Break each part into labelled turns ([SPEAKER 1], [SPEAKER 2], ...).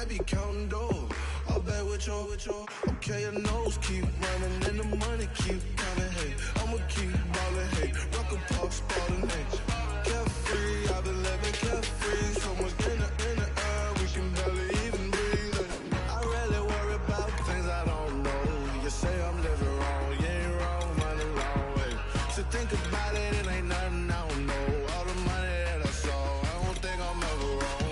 [SPEAKER 1] might be counting doors. All back with your, okay, your nose keep running and the money keep coming, hey. I'ma keep ballin', hey. Rock a park, spallin', hey. Carefree, I've been living carefree. So much in the air, we can barely even breathe, hey. I rarely worry about things I don't know. You say I'm living wrong, you ain't wrong, money long way. So think about it, it ain't nothing I don't know. All the money that I saw, I don't think I'm ever wrong.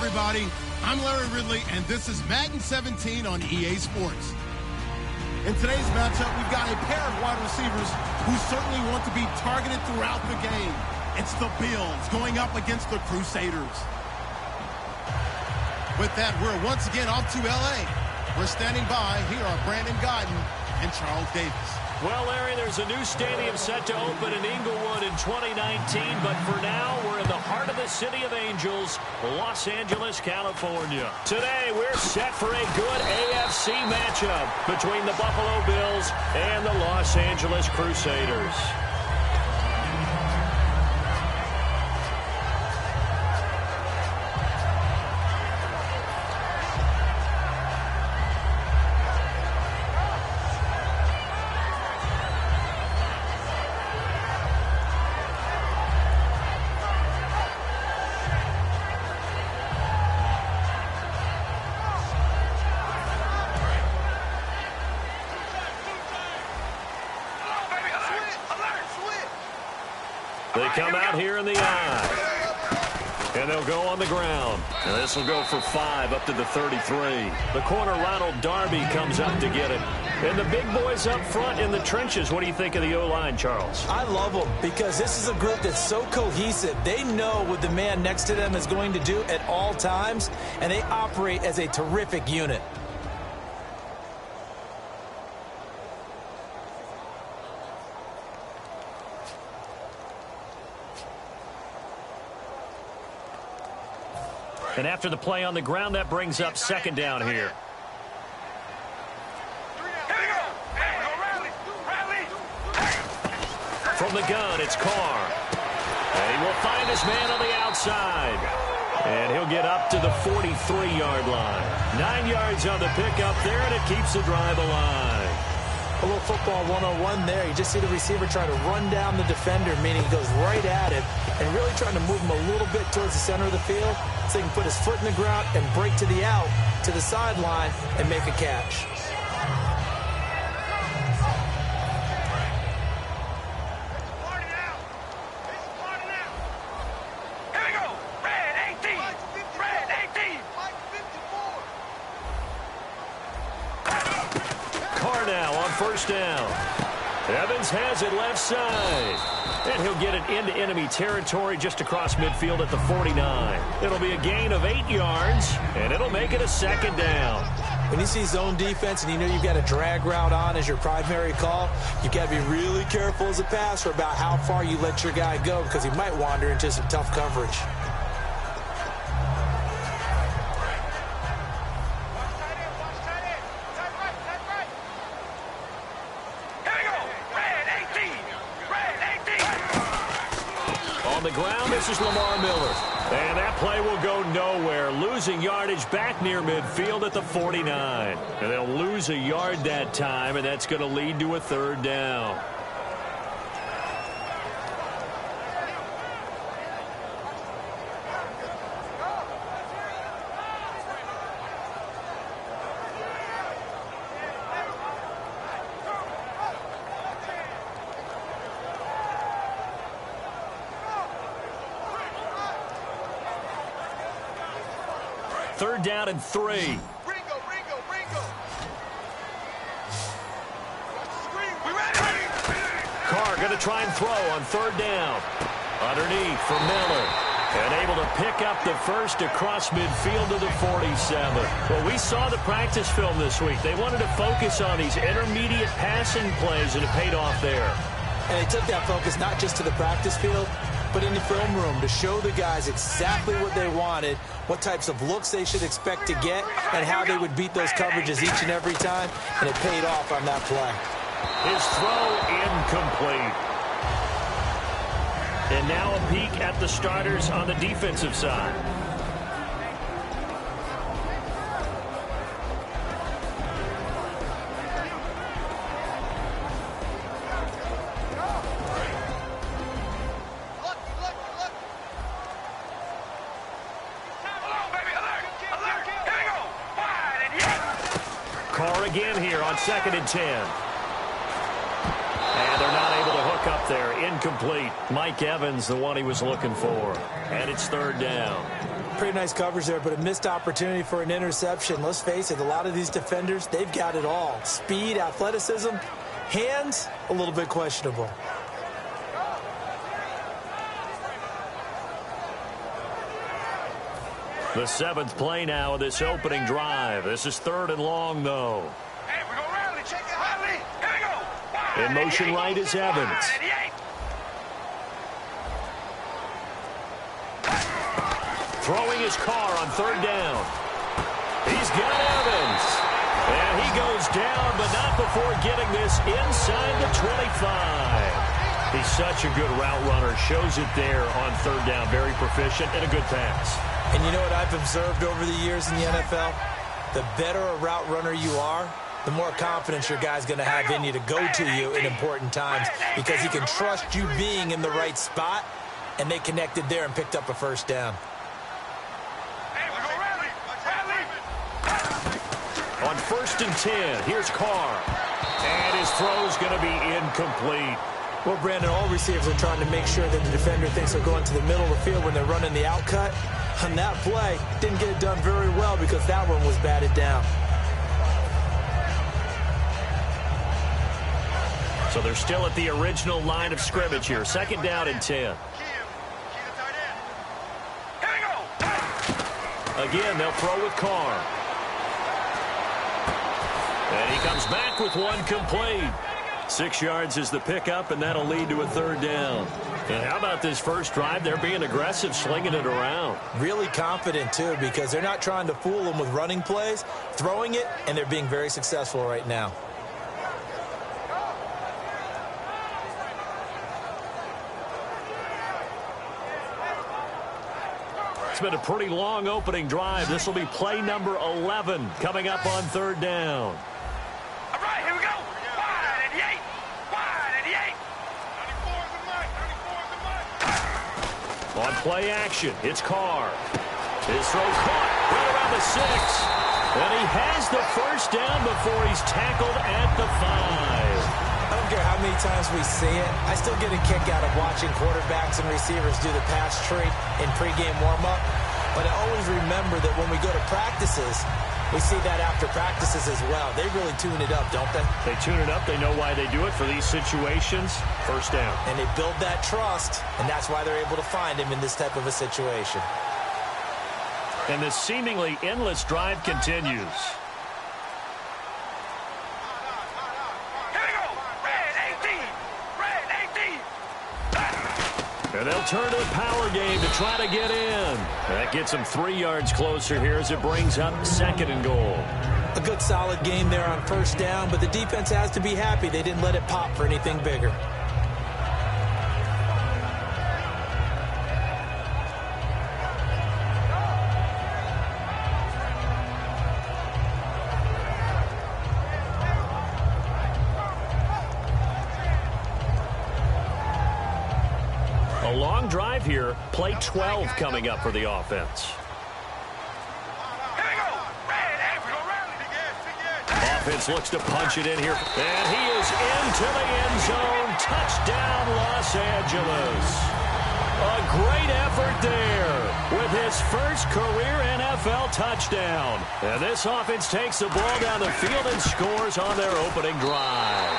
[SPEAKER 2] everybody. I'm Larry Ridley, and this is Madden 17 on EA Sports. In today's matchup, we've got a pair of wide receivers who certainly want to be targeted throughout the game. It's the Bills going up against the Crusaders. With that, we're once again off to L.A. We're standing by. Here are Brandon Guyton and Charles Davis.
[SPEAKER 3] Well, Larry, there's a new stadium set to open in Inglewood in 2019, but for now, we're in the heart of the City of Angels, Los Angeles, California. Today, we're set for a good AFC matchup between the Buffalo Bills and the Los Angeles Crusaders. They come out here in the eye. And they'll go on the ground. And this will go for 5 up to the 33. The corner, Ronald Darby, comes up to get it. And the big boys up front in the trenches, what do you think of the O-line, Charles?
[SPEAKER 4] I love them because this is a group that's so cohesive. They know what the man next to them is going to do at all times, and they operate as a terrific unit.
[SPEAKER 3] And after the play on the ground, that brings up second down here. From the gun, it's Carr. And he will find his man on the outside. And he'll get up to the 43-yard line. 9 yards on the pickup there, and it keeps the drive alive.
[SPEAKER 4] A little football 101 there. You just see the receiver trying to run down the defender, meaning he goes right at it, and really trying to move him a little bit towards the center of the field so he can put his foot in the ground and break to the out, to the sideline, and make a catch.
[SPEAKER 3] First down. Evans has it left side. And he'll get it into enemy territory just across midfield at the 49. It'll be a gain of 8 yards, and it'll make it a second down.
[SPEAKER 4] When you see zone defense and you know you've got a drag route on as your primary call, you've got to be really careful as a passer about how far you let your guy go because he might wander into some tough coverage.
[SPEAKER 3] On the ground, this is Lamar Miller. And that play will go nowhere. Losing yardage back near midfield at the 49. And they'll lose a yard that time, and that's going to lead to a third down. Third down and 3. Carr going to try and throw on third down. Underneath for Miller. And able to pick up the first across midfield to the 47. Well, we saw the practice film this week. They wanted to focus on these intermediate passing plays, and it paid off there.
[SPEAKER 4] And they took that focus not just to the practice field, but in the film room to show the guys exactly what they wanted, what types of looks they should expect to get, and how they would beat those coverages each and every time, and it paid off on that play.
[SPEAKER 3] His throw incomplete. And now a peek at the starters on the defensive side. Carr again here on 2nd and 10. And they're not able to hook up there. Incomplete. Mike Evans, the one he was looking for. And it's third down.
[SPEAKER 4] Pretty nice coverage there, but a missed opportunity for an interception. Let's face it, a lot of these defenders, they've got it all. Speed, athleticism, hands, a little bit questionable.
[SPEAKER 3] The 7th play now of this opening drive. This is 3rd and long, though.
[SPEAKER 5] Hey, we're going to rally. Check it out. Rally. Here we go.
[SPEAKER 3] In motion right is Evans. Throwing his Carr on third down. He's got Evans. And he goes down, but not before getting this inside the 25. He's such a good route runner. Shows it there on third down. Very proficient and a good pass.
[SPEAKER 4] And you know what I've observed over the years in the NFL? The better a route runner you are, the more confidence your guy's going to have in you to go to you in important times because he can trust you being in the right spot, and they connected there and picked up a first down.
[SPEAKER 3] On 1st and 10, here's Carr. And his throw's going to be incomplete.
[SPEAKER 4] Well, Brandon, all receivers are trying to make sure that the defender thinks they're going to the middle of the field when they're running the out cut. On that play, didn't get it done very well because that one was batted down.
[SPEAKER 3] So they're still at the original line of scrimmage here. 2nd down and 10. Again, they'll throw with Carr. And he comes back with one complete. 6 yards is the pickup, and that'll lead to a 3rd down. And how about this first drive? They're being aggressive, slinging it around.
[SPEAKER 4] Really confident, too, because they're not trying to fool them with running plays, throwing it, and they're being very successful right now.
[SPEAKER 3] It's been a pretty long opening drive. This will be play number 11 coming up on 3rd down.
[SPEAKER 5] All right, here we go. Wide 88. Wide 88. 94 is the mic.
[SPEAKER 3] On play action, it's Carr. His throw caught right around the 6. And he has the first down before he's tackled at the 5.
[SPEAKER 4] I don't care how many times we see it. I still get a kick out of watching quarterbacks and receivers do the pass treat in pregame warm-up. But I always remember that when we go to practices, we see that after practices as well. They really tune it up, don't they?
[SPEAKER 3] They tune it up. They know why they do it for these situations. First down.
[SPEAKER 4] And they build that trust, and that's why they're able to find him in this type of a situation.
[SPEAKER 3] And this seemingly endless drive continues. And they'll turn to the power game to try to get in. That gets them 3 yards closer here as it brings up 2nd and goal.
[SPEAKER 4] A good solid game there on 1st down, but the defense has to be happy they didn't let it pop for anything bigger.
[SPEAKER 3] A long drive here. Play 12 coming up for the offense. Offense looks to punch it in here. And he is into the end zone. Touchdown, Los Angeles. A great effort there with his first career NFL touchdown. And this offense takes the ball down the field and scores on their opening drive.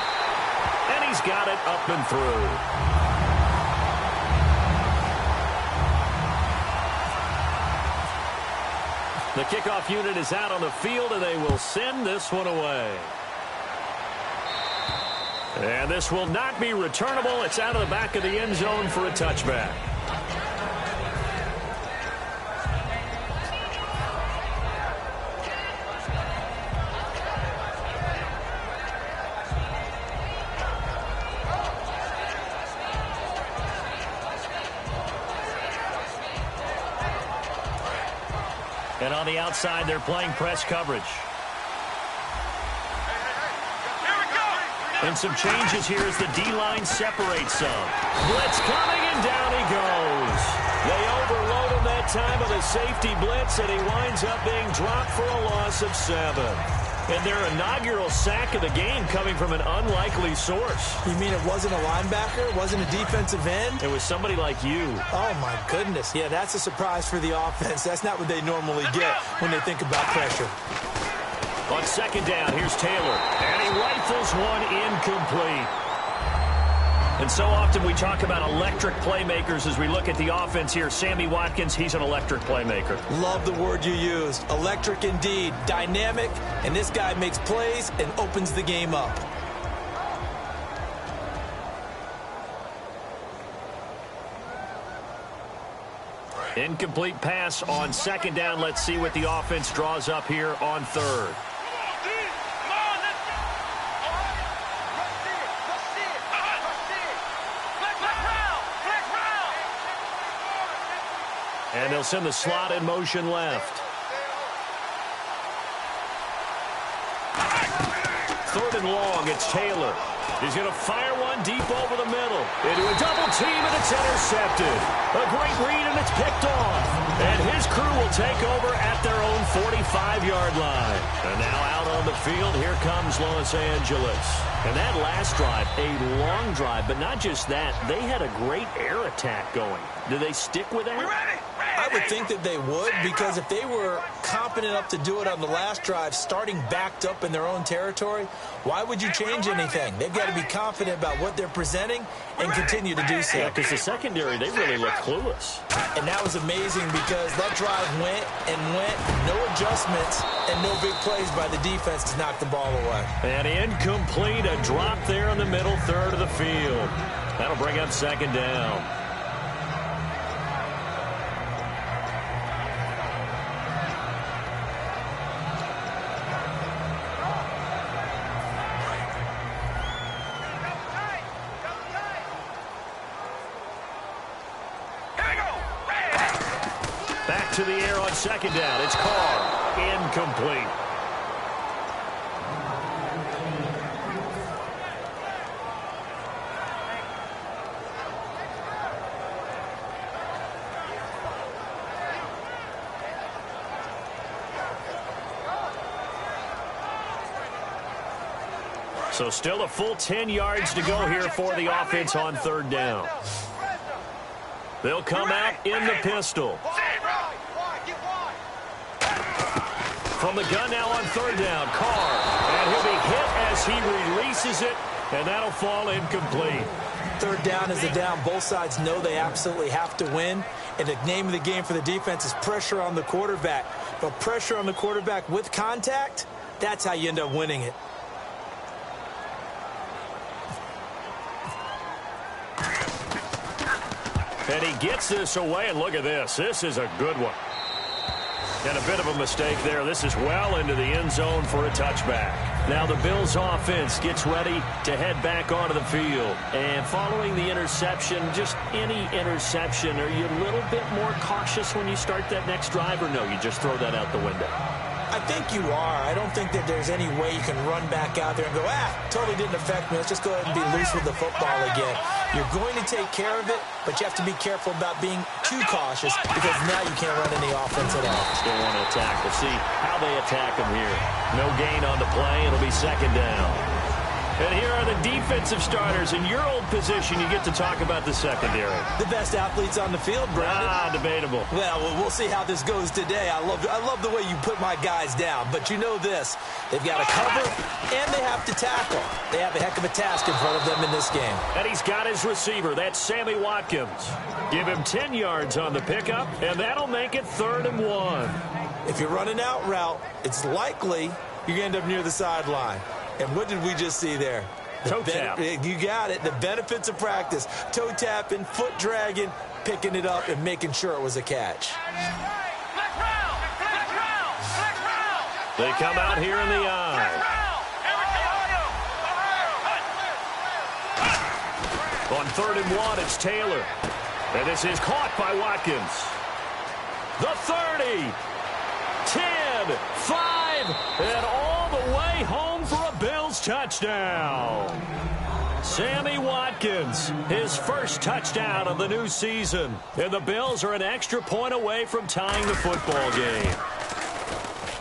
[SPEAKER 3] And he's got it up and through. The kickoff unit is out on the field, and they will send this one away. And this will not be returnable. It's out of the back of the end zone for a touchback. And on the outside, they're playing press coverage. And some changes here as the D-line separates some. Blitz coming, and down he goes. They overload him that time with a safety blitz, and he winds up being dropped for a loss of 7. And their inaugural sack of the game coming from an unlikely source.
[SPEAKER 4] You mean it wasn't a linebacker? It wasn't a defensive end?
[SPEAKER 3] It was somebody like you.
[SPEAKER 4] Oh, my goodness. Yeah, that's a surprise for the offense. That's not what they normally get when they think about pressure.
[SPEAKER 3] On 2nd down, here's Taylor. And he rifles one incomplete. And so often we talk about electric playmakers as we look at the offense here. Sammy Watkins, he's an electric playmaker.
[SPEAKER 4] Love the word you used. Electric indeed. Dynamic. And this guy makes plays and opens the game up.
[SPEAKER 3] Incomplete pass on 2nd down. Let's see what the offense draws up here on 3rd. And they'll send the slot in motion left. 3rd and long, it's Taylor. He's going to fire one deep over the middle. Into a double team, and it's intercepted. A great read, and it's picked off. And his crew will take over at their own 45-yard line. And now out on the field, here comes Los Angeles. And that last drive, a long drive, but not just that. They had a great air attack going. Do they stick with that?
[SPEAKER 5] We ready?
[SPEAKER 4] I would think that they would, because if they were competent enough to do it on the last drive, starting backed up in their own territory, why would you change anything? They've got to be confident about what they're presenting and continue to do so.
[SPEAKER 3] Yeah, because the secondary, they really look clueless.
[SPEAKER 4] And that was amazing because that drive went and went, no adjustments and no big plays by the defense to knock the ball away.
[SPEAKER 3] And incomplete, a drop there in the middle third of the field. That'll bring up second down. To the air on second down. It's Carr. Incomplete. So still a full 10 yards to go here for the offense on third down. They'll come out in the pistol. From the gun now on third down, Carr. And he'll be hit as he releases it, and that'll fall incomplete.
[SPEAKER 4] Third down is a down. Both sides know they absolutely have to win. And the name of the game for the defense is pressure on the quarterback. But pressure on the quarterback with contact, that's how you end up winning it.
[SPEAKER 3] And he gets this away, and look at this. This is a good one. And a bit of a mistake there. This is well into the end zone for a touchback. Now the Bills offense gets ready to head back onto the field. And following the interception, just any interception, are you a little bit more cautious when you start that next drive, or no, you just throw that out the window?
[SPEAKER 4] I think you are. I don't think that there's any way you can run back out there and go, totally didn't affect me. Let's just go ahead and be loose with the football again. You're going to take care of it, but you have to be careful about being too cautious because now you can't run any offense at all.
[SPEAKER 3] Still want to attack. We'll see how they attack them here. No gain on the play. It'll be second down. And here are the defensive starters. In your old position, you get to talk about the secondary.
[SPEAKER 4] The best athletes on the field, Brandon.
[SPEAKER 3] Debatable.
[SPEAKER 4] Well, we'll see how this goes today. I love the way you put my guys down. But you know this. They've got to cover, and they have to tackle. They have a heck of a task in front of them in this game.
[SPEAKER 3] And he's got his receiver. That's Sammy Watkins. Give him 10 yards on the pickup, and that'll make it 3rd and 1.
[SPEAKER 4] If you're running out route, it's likely you're going to end up near the sideline. And what did we just see there?
[SPEAKER 3] Toe tap.
[SPEAKER 4] You got it. The benefits of practice. Toe tapping, foot dragging, picking it up, and making sure it was a catch.
[SPEAKER 3] They come out here in the eye. On 3rd and 1, it's Taylor. And this is caught by Watkins. The 30, 10, 5, and all the way home for a Bills touchdown. Sammy Watkins, his first touchdown of the new season. And the Bills are an extra point away from tying the football game.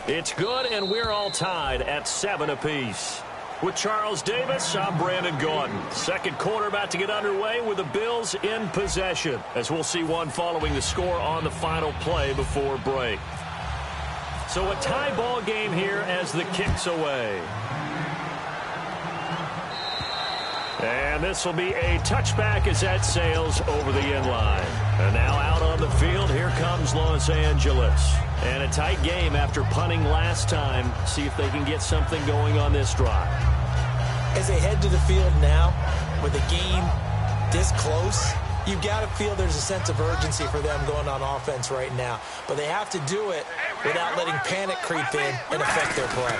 [SPEAKER 3] It's good, and we're all tied at 7 apiece. With Charles Davis, I'm Brandon Gordon. Second quarter about to get underway with the Bills in possession, as we'll see one following the score on the final play before break. So a tie ball game here as the kick's away. And this will be a touchback as that sails over the end line. And now out on the field, here comes Los Angeles. And a tight game after punting last time. See if they can get something going on this drive.
[SPEAKER 4] As they head to the field now, with the game this close, you've got to feel there's a sense of urgency for them going on offense right now. But they have to do it without letting panic creep in and affect their play.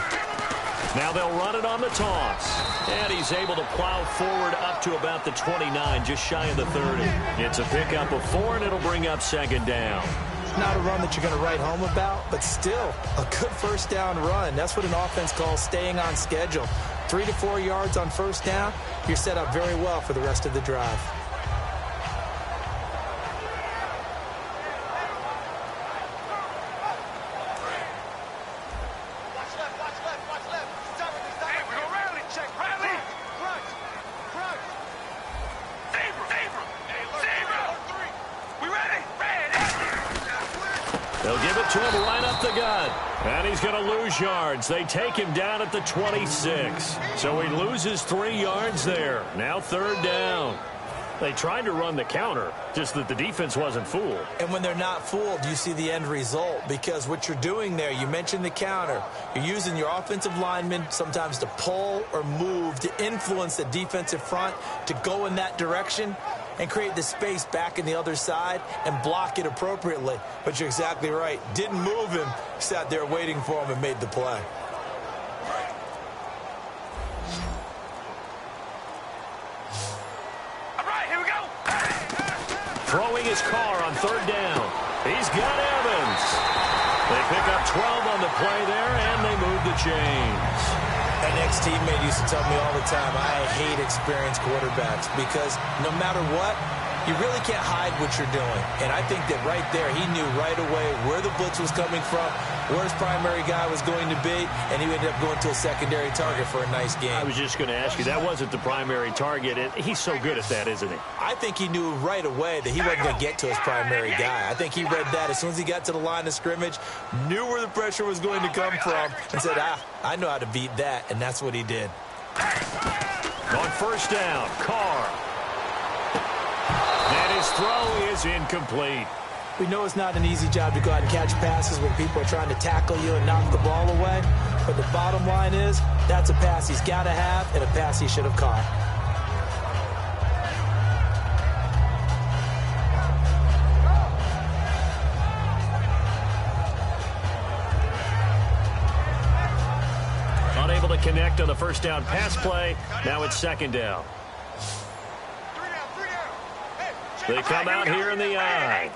[SPEAKER 3] Now they'll run it on the toss. And he's able to plow forward up to about the 29, just shy of the 30. It's a pickup of 4, and it'll bring up second down.
[SPEAKER 4] Not a run that you're going to write home about, but still a good first down run. That's what an offense calls staying on schedule. 3 to 4 yards on first down, you're set up very well for the rest of the drive.
[SPEAKER 3] They'll give it to him right up the gut. And he's going to lose yards. They take him down at the 26. So he loses 3 yards there. Now 3rd down. They tried to run the counter, just that the defense wasn't fooled.
[SPEAKER 4] And when they're not fooled, you see the end result, because what you're doing there, you mentioned the counter. You're using your offensive linemen sometimes to pull or move to influence the defensive front to go in that direction and create the space back in the other side and block it appropriately. But you're exactly right. Didn't move him. Sat there waiting for him and made the play.
[SPEAKER 3] Throwing his car on 3rd down. He's got Evans. They pick up 12 on the play there, and they move the chains.
[SPEAKER 4] An ex-teammate used to tell me all the time, I hate experienced quarterbacks because no matter what, you really can't hide what you're doing. And I think that right there, he knew right away where the blitz was coming from, where his primary guy was going to be, and he ended up going to a secondary target for a nice game.
[SPEAKER 3] I was just going to ask you, that wasn't the primary target. He's so good at that, isn't he?
[SPEAKER 4] I think he knew right away that he wasn't going to get to his primary guy. I think he read that as soon as he got to the line of scrimmage, knew where the pressure was going to come from, and said, I know how to beat that, and that's what he did.
[SPEAKER 3] On 1st down, Carr. And his throw is incomplete.
[SPEAKER 4] We know it's not an easy job to go out and catch passes when people are trying to tackle you and knock the ball away. But the bottom line is, that's a pass he's got to have and a pass he should have caught.
[SPEAKER 3] Unable to connect on the 1st down pass play. Now it's 2nd down. They come out here in the eye.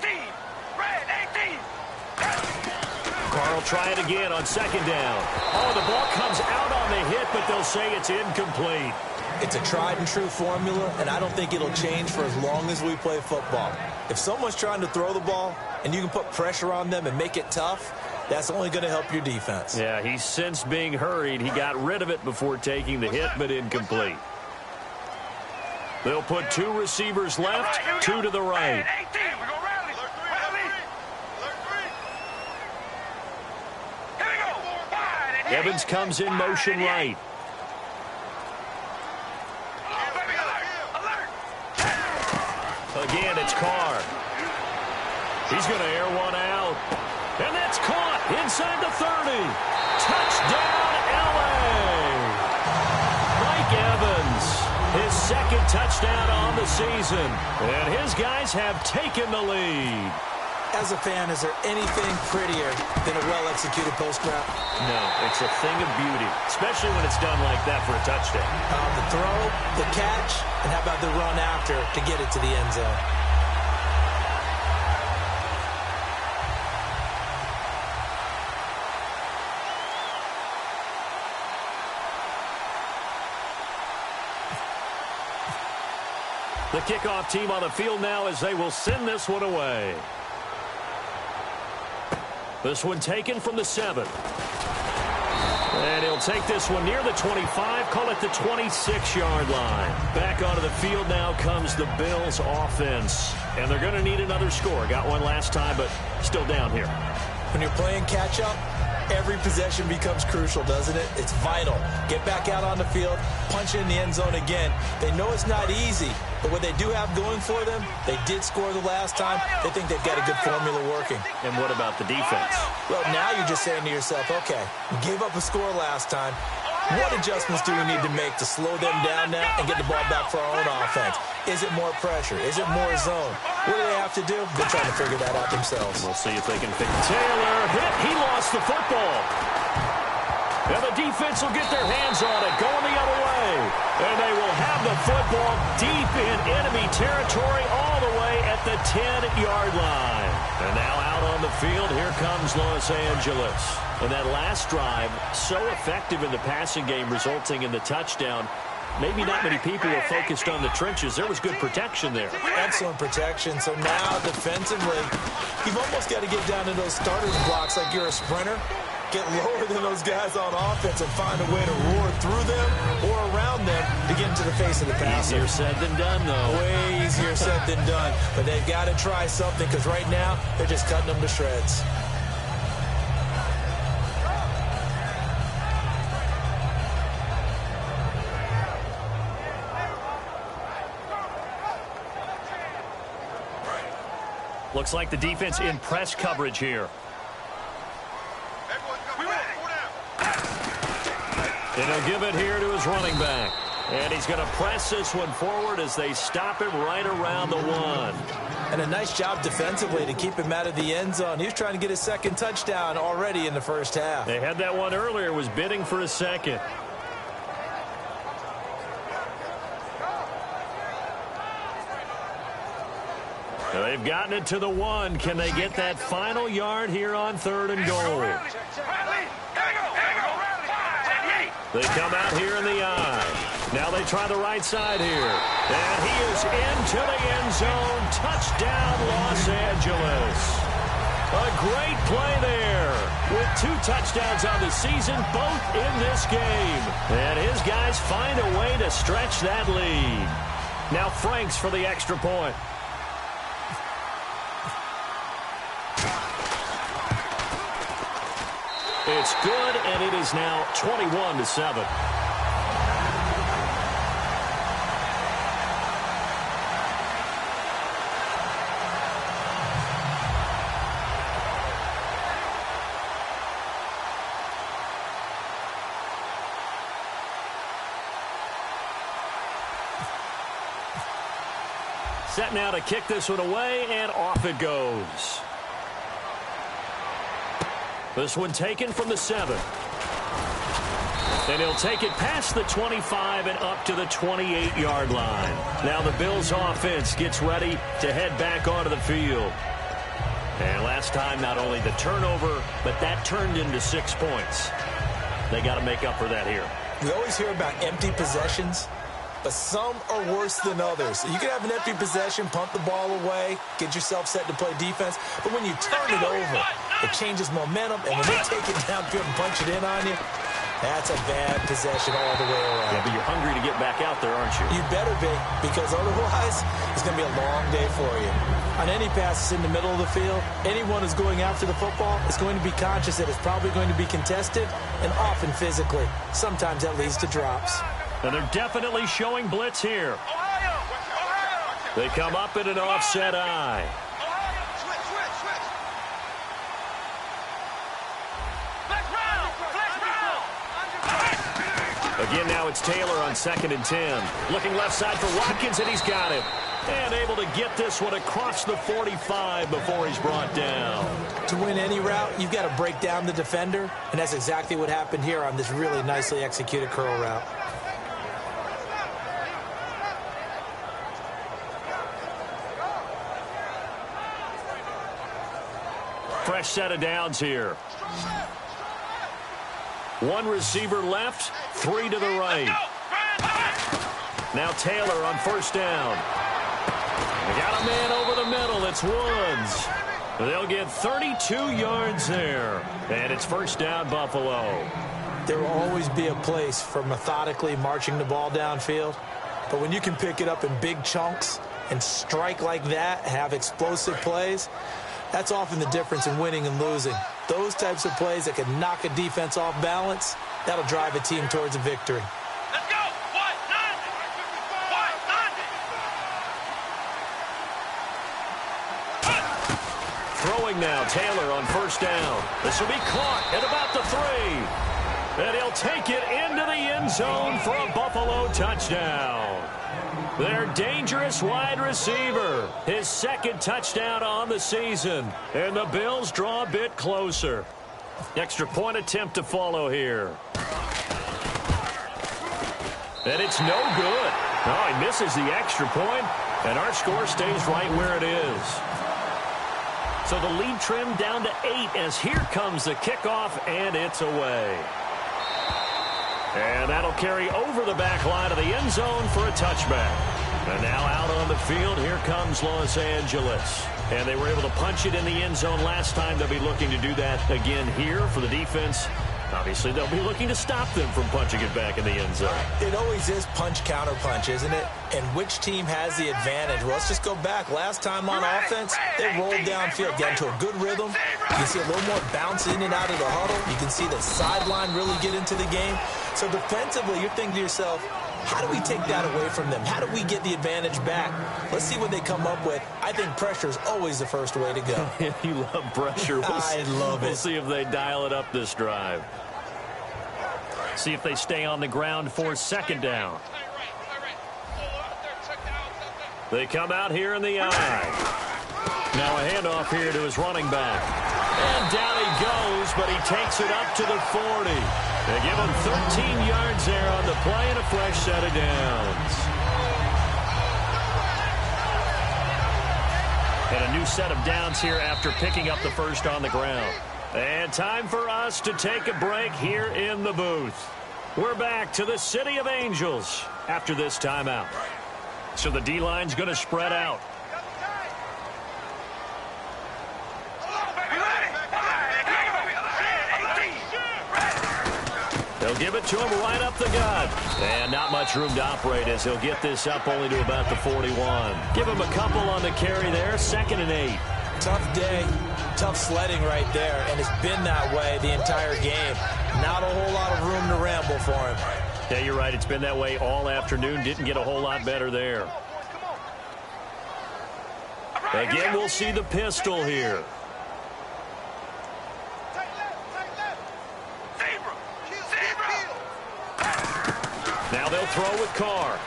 [SPEAKER 3] Carr will try it again on 2nd down. Oh, the ball comes out on the hit, but they'll say it's incomplete.
[SPEAKER 4] It's a tried-and-true formula, and I don't think it'll change for as long as we play football. If someone's trying to throw the ball and you can put pressure on them and make it tough, that's only going to help your defense.
[SPEAKER 3] Yeah, he's since being hurried. He got rid of it before taking the hit, but incomplete. They'll put 2 receivers left, 2 to the right. Evans comes in motion right. Again, it's Carr. He's going to air one out. And that's caught inside the 30. Touchdown, L.A. Mike Evans, his 2nd touchdown on the season. And his guys have taken the lead.
[SPEAKER 4] As a fan, is there anything prettier than a well-executed post route?
[SPEAKER 3] No, it's a thing of beauty, especially when it's done like that for a touchdown.
[SPEAKER 4] The throw, the catch, and how about the run after to get it to the end zone?
[SPEAKER 3] The kickoff team on the field now as they will send this one away. This one taken from the 7. And he'll take this one near the 25, call it the 26-yard line. Back onto the field now comes the Bills offense. And they're going to need another score. Got one last time, but still down here.
[SPEAKER 4] When you're playing catch-up, every possession becomes crucial, doesn't it? It's vital. Get back out on the field, punch in the end zone again. They know it's not easy, but what they do have going for them, they did score the last time. They think they've got a good formula working.
[SPEAKER 3] And what about the defense?
[SPEAKER 4] Well, now you're just saying to yourself, okay, we gave up a score last time. What adjustments do we need to make to slow them down now and get the ball back for our own offense? Is it more pressure? Is it more zone? What do they have to do? They're trying to figure that out themselves.
[SPEAKER 3] We'll see if they can figure. Taylor hit. He lost the football. And the defense will get their hands on it, going the other way. And they will have the football deep in enemy territory all the way at the 10-yard line. And now out on the field, here comes Los Angeles. And that last drive, so effective in the passing game, resulting in the touchdown. Maybe not many people were focused on the trenches. There was good protection there.
[SPEAKER 4] Excellent protection. So now defensively, you've almost got to get down to those starters blocks like you're a sprinter. Get lower than those guys on offense and find a way to roar through them or around them to get into the face of the passer.
[SPEAKER 3] Easier said than done, though.
[SPEAKER 4] Way easier said than done. But they've got to try something because right now they're just cutting them to shreds.
[SPEAKER 3] Looks like the defense in press coverage here. And he'll give it here to his running back. And he's going to press this one forward as they stop him right around the 1.
[SPEAKER 4] And a nice job defensively to keep him out of the end zone. He was trying to get his second touchdown already in the first half.
[SPEAKER 3] They had that one earlier, was bidding for a second. Now they've gotten it to the 1. Can they get that final yard here on 3rd and goal? They come out here in the eye. Now they try the right side here. And he is into the end zone. Touchdown, Los Angeles. A great play there with 2 touchdowns on the season, both in this game. And his guys find a way to stretch that lead. Now Franks for the extra point. It's good, and it is now 21-7. Set now to kick this one away, and off it goes. This one taken from the 7. And he'll take it past the 25 and up to the 28-yard line. Now the Bills offense gets ready to head back onto the field. And last time, not only the turnover, but that turned into 6 points. They got to make up for that here.
[SPEAKER 4] We always hear about empty possessions, but some are worse than others. You can have an empty possession, punt the ball away, get yourself set to play defense, but when you turn it over, it changes momentum, and when they take it downfield and punch it in on you, that's a bad possession all the way around.
[SPEAKER 3] Yeah, but you're hungry to get back out there, aren't you?
[SPEAKER 4] You better be, because otherwise it's going to be a long day for you. On any passes in the middle of the field, anyone who's going after the football is going to be conscious that it's probably going to be contested, and often physically. Sometimes that leads to drops.
[SPEAKER 3] And they're definitely showing blitz here. They come up in an offset eye. Again, now it's Taylor on 2nd and 10. Looking left side for Watkins, and he's got him. And able to get this one across the 45 before he's brought down.
[SPEAKER 4] To win any route, you've got to break down the defender, and that's exactly what happened here on this really nicely executed curl route.
[SPEAKER 3] Fresh set of downs here. 1 receiver left, 3 to the right. Now Taylor on 1st down. They got a man over the middle. It's Woods. They'll get 32 yards there. And it's 1st down, Buffalo.
[SPEAKER 4] There will always be a place for methodically marching the ball downfield. But when you can pick it up in big chunks and strike like that, have explosive plays, that's often the difference in winning and losing. Those types of plays that can knock a defense off balance, that'll drive a team towards a victory.
[SPEAKER 5] Let's go!
[SPEAKER 3] Throwing now, Taylor on 1st down. This will be caught at about the 3. And he'll take it into the end zone for a Buffalo touchdown. Their dangerous wide receiver. His 2nd touchdown on the season. And the Bills draw a bit closer. Extra point attempt to follow here. And it's no good. Oh, he misses the extra point, and our score stays right where it is. So the lead trimmed down to 8 as here comes the kickoff, and it's away. And that'll carry over the back line of the end zone for a touchback. And now out on the field, here comes Los Angeles. And they were able to punch it in the end zone last time. They'll be looking to do that again here for the defense. Obviously, they'll be looking to stop them from punching it back in the end zone.
[SPEAKER 4] It always is punch-counter-punch, isn't it? And which team has the advantage? Well, let's just go back. Last time on offense, they rolled downfield, got into a good rhythm. You can see a little more bounce in and out of the huddle. You can see the sideline really get into the game. So defensively, you're thinking to yourself, How do we take that away from them? How do we get the advantage back? Let's see what they come up with. I think pressure is always the first way to go.
[SPEAKER 3] You love pressure.
[SPEAKER 4] I love it.
[SPEAKER 3] We'll see if they dial it up this drive. See if they stay on the ground for second down. They come out here in the eye. Now a handoff here to his running back. And down he goes, but he takes it up to the 40. They give him 13 yards there on the play and a fresh set of downs. And a new set of downs here after picking up the first on the ground. And time for us to take a break here in the booth. We're back to the City of Angels after this timeout. So the D-line's going to spread out. They'll give it to him right up the gut. And not much room to operate as he'll get this up only to about the 41. Give him a couple on the carry there. 2nd and 8.
[SPEAKER 4] Tough day, tough sledding right there, and it's been that way the entire game. Not a whole lot of room to ramble for him.
[SPEAKER 3] Yeah, you're right. It's been that way all afternoon. Didn't get a whole lot better there. Again, we'll see the pistol here. Now they'll throw with Carr.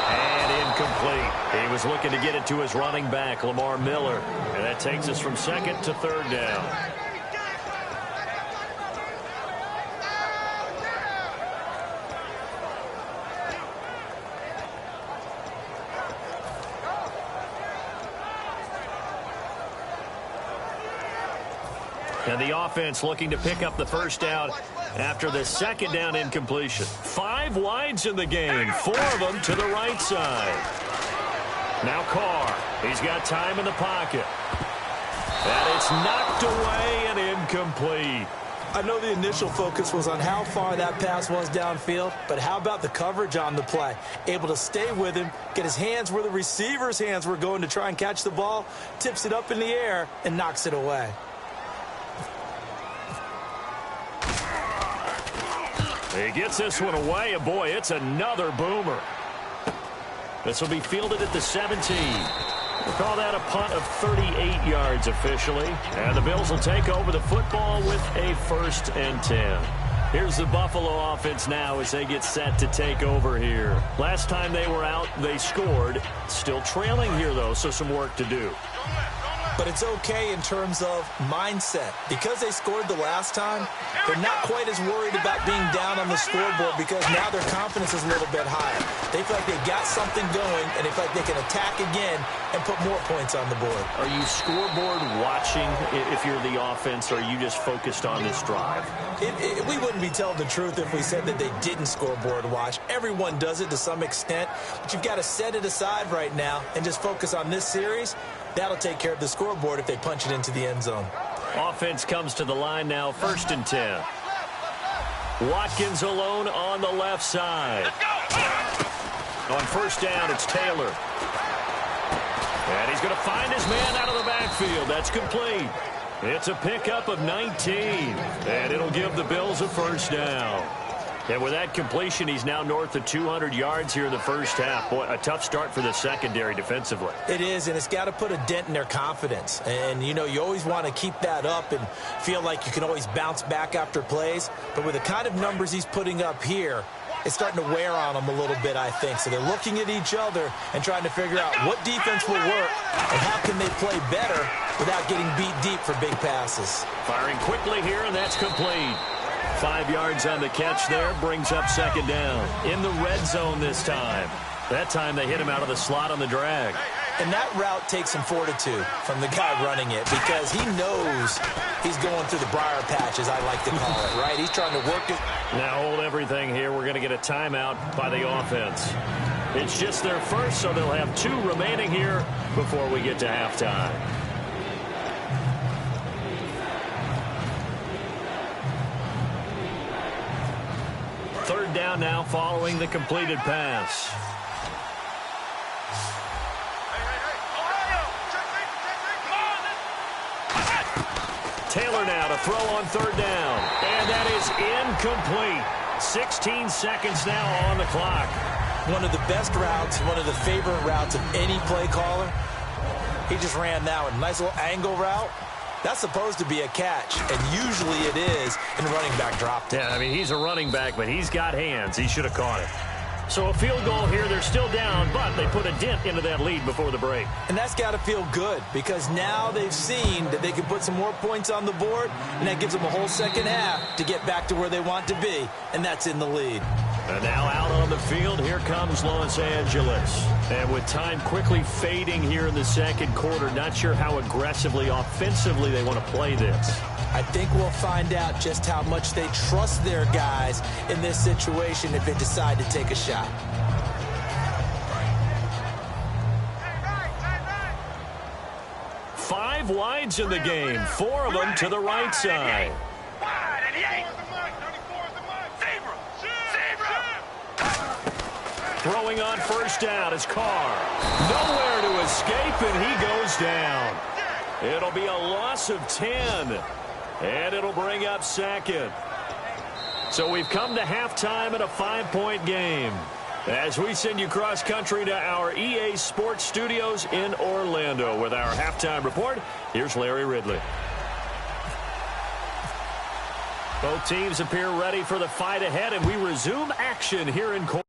[SPEAKER 3] And incomplete. He was looking to get it to his running back, Lamar Miller. And that takes us from 2nd to 3rd down. And the offense looking to pick up the first down after the 2nd down incompletion. 5 wides in the game, 4 of them to the right side. Now Carr. He's got time in the pocket. And it's knocked away and incomplete.
[SPEAKER 4] I know the initial focus was on how far that pass was downfield, but how about the coverage on the play? Able to stay with him, get his hands where the receiver's hands were going to try and catch the ball, tips it up in the air, and knocks it away.
[SPEAKER 3] He gets this one away, and boy, it's another boomer. This will be fielded at the 17. We'll call that a punt of 38 yards officially. And the Bills will take over the football with a 1st and 10. Here's the Buffalo offense now as they get set to take over here. Last time they were out, they scored. Still trailing here, though, so some work to do.
[SPEAKER 4] But it's okay in terms of mindset. Because they scored the last time, they're not quite as worried about being down on the scoreboard because now their confidence is a little bit higher. They feel like they got something going, and they feel like they can attack again and put more points on the board.
[SPEAKER 3] Are you scoreboard watching if you're the offense, or are you just focused on this drive?
[SPEAKER 4] We wouldn't be telling the truth if we said that they didn't scoreboard watch. Everyone does it to some extent, but you've got to set it aside right now and just focus on this series. That'll take care of the scoreboard if they punch it into the end zone.
[SPEAKER 3] Offense comes to the line now, 1st and 10. Watkins alone on the left side. On 1st down, it's Taylor. And he's going to find his man out of the backfield. That's complete. It's a pickup of 19. And it'll give the Bills a 1st down. And with that completion, he's now north of 200 yards here in the first half. Boy, a tough start for the secondary defensively.
[SPEAKER 4] It is, and it's got to put a dent in their confidence. And, you know, you always want to keep that up and feel like you can always bounce back after plays. But with the kind of numbers he's putting up here, it's starting to wear on them a little bit, I think. So they're looking at each other and trying to figure out what defense will work and how can they play better without getting beat deep for big passes.
[SPEAKER 3] Firing quickly here, and that's complete. 5 yards on the catch there, brings up 2nd down. In the red zone this time. That time they hit him out of the slot on the drag.
[SPEAKER 4] And that route takes some fortitude from the guy running it because he knows he's going through the briar patch, as I like to call it, right? He's trying to work it.
[SPEAKER 3] Now hold everything here. We're going to get a timeout by the offense. It's just their first, so they'll have 2 remaining here before we get to halftime. Third down now following the completed pass. Taylor now to throw on 3rd down. And that is incomplete. 16 seconds now on the clock.
[SPEAKER 4] One of the best routes, one of the favorite routes of any play caller. He just ran that one. Nice little angle route. That's supposed to be a catch, and usually it is, and the running back dropped it.
[SPEAKER 3] Yeah, I mean, he's a running back, but he's got hands. He should have caught it. So a field goal here. They're still down, but they put a dent into that lead before the break.
[SPEAKER 4] And that's got to feel good, because now they've seen that they can put some more points on the board, and that gives them a whole second half to get back to where they want to be, and that's in the lead.
[SPEAKER 3] And now out on the field, here comes Los Angeles. And with time quickly fading here in the second quarter, not sure how aggressively, offensively they want to play this.
[SPEAKER 4] I think we'll find out just how much they trust their guys in this situation if they decide to take a shot.
[SPEAKER 3] Five wides in the game, four of them to the right side. Throwing on first down is Carr. Nowhere to escape, and he goes down. It'll be a loss of 10, and it'll bring up second. So we've come to halftime in a 5-point game. As we send you cross-country to our EA Sports Studios in Orlando with our halftime report, here's Larry Ridley. Both teams appear ready for the fight ahead, and we resume action here in court.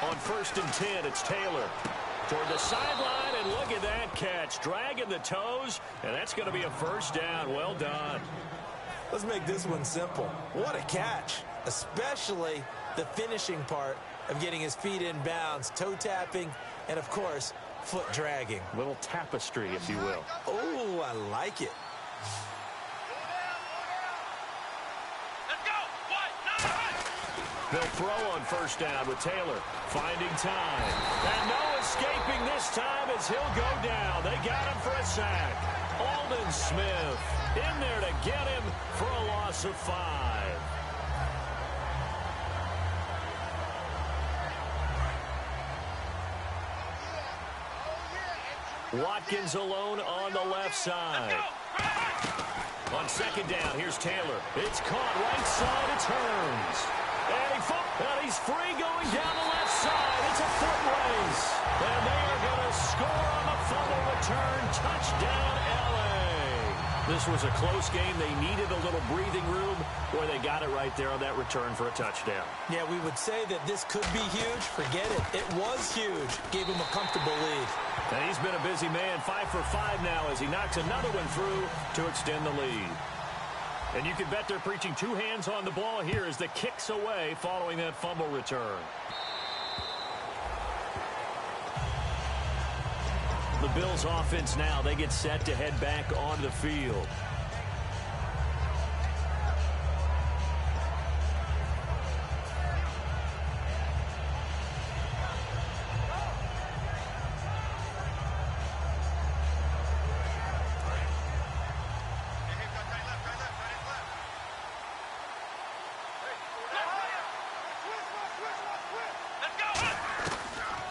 [SPEAKER 3] On 1st and 10, it's Taylor. Toward the sideline, and look at that catch. Dragging the toes, and that's going to be a first down. Well done.
[SPEAKER 4] Let's make this one simple. What a catch, especially the finishing part of getting his feet in bounds, toe tapping, and, of course, foot dragging.
[SPEAKER 3] Little tapestry, if you will.
[SPEAKER 4] Oh, I like it.
[SPEAKER 3] They'll throw on first down with Taylor. Finding time. And no escaping this time as he'll go down. They got him for a sack. Aldon Smith in there to get him for a loss of 5. Watkins alone on the left side. On second down, here's Taylor. It's caught right side. It turns. And he's free going down the left side. It's a foot race. And they are going to score on the fumble return. Touchdown, L.A. This was a close game. They needed a little breathing room. Boy, they got it right there on that return for a touchdown. Yeah, we would say that this could be huge. Forget it. It was huge. Gave him a comfortable lead. And he's been a busy man. 5 for 5 now as he knocks another one through to extend the lead. And you can bet they're preaching two hands on the ball here as the kick's away following that fumble return. The Bills offense now, they get set to head back on the field.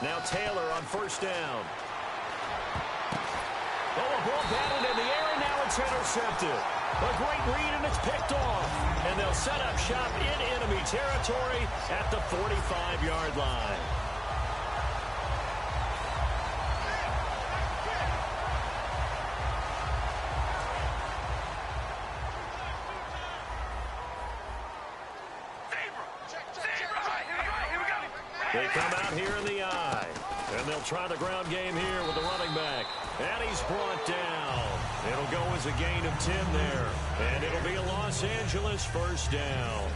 [SPEAKER 3] Now Taylor on first down. Oh, a ball batted in the air, and now it's intercepted. A great read, and it's picked off. And they'll set up shop in enemy territory at the 45-yard line. They come out here in the eye. And they'll try the ground game here with the running back. And he's brought down. It'll go as a gain of 10 there. And it'll be a Los Angeles first down.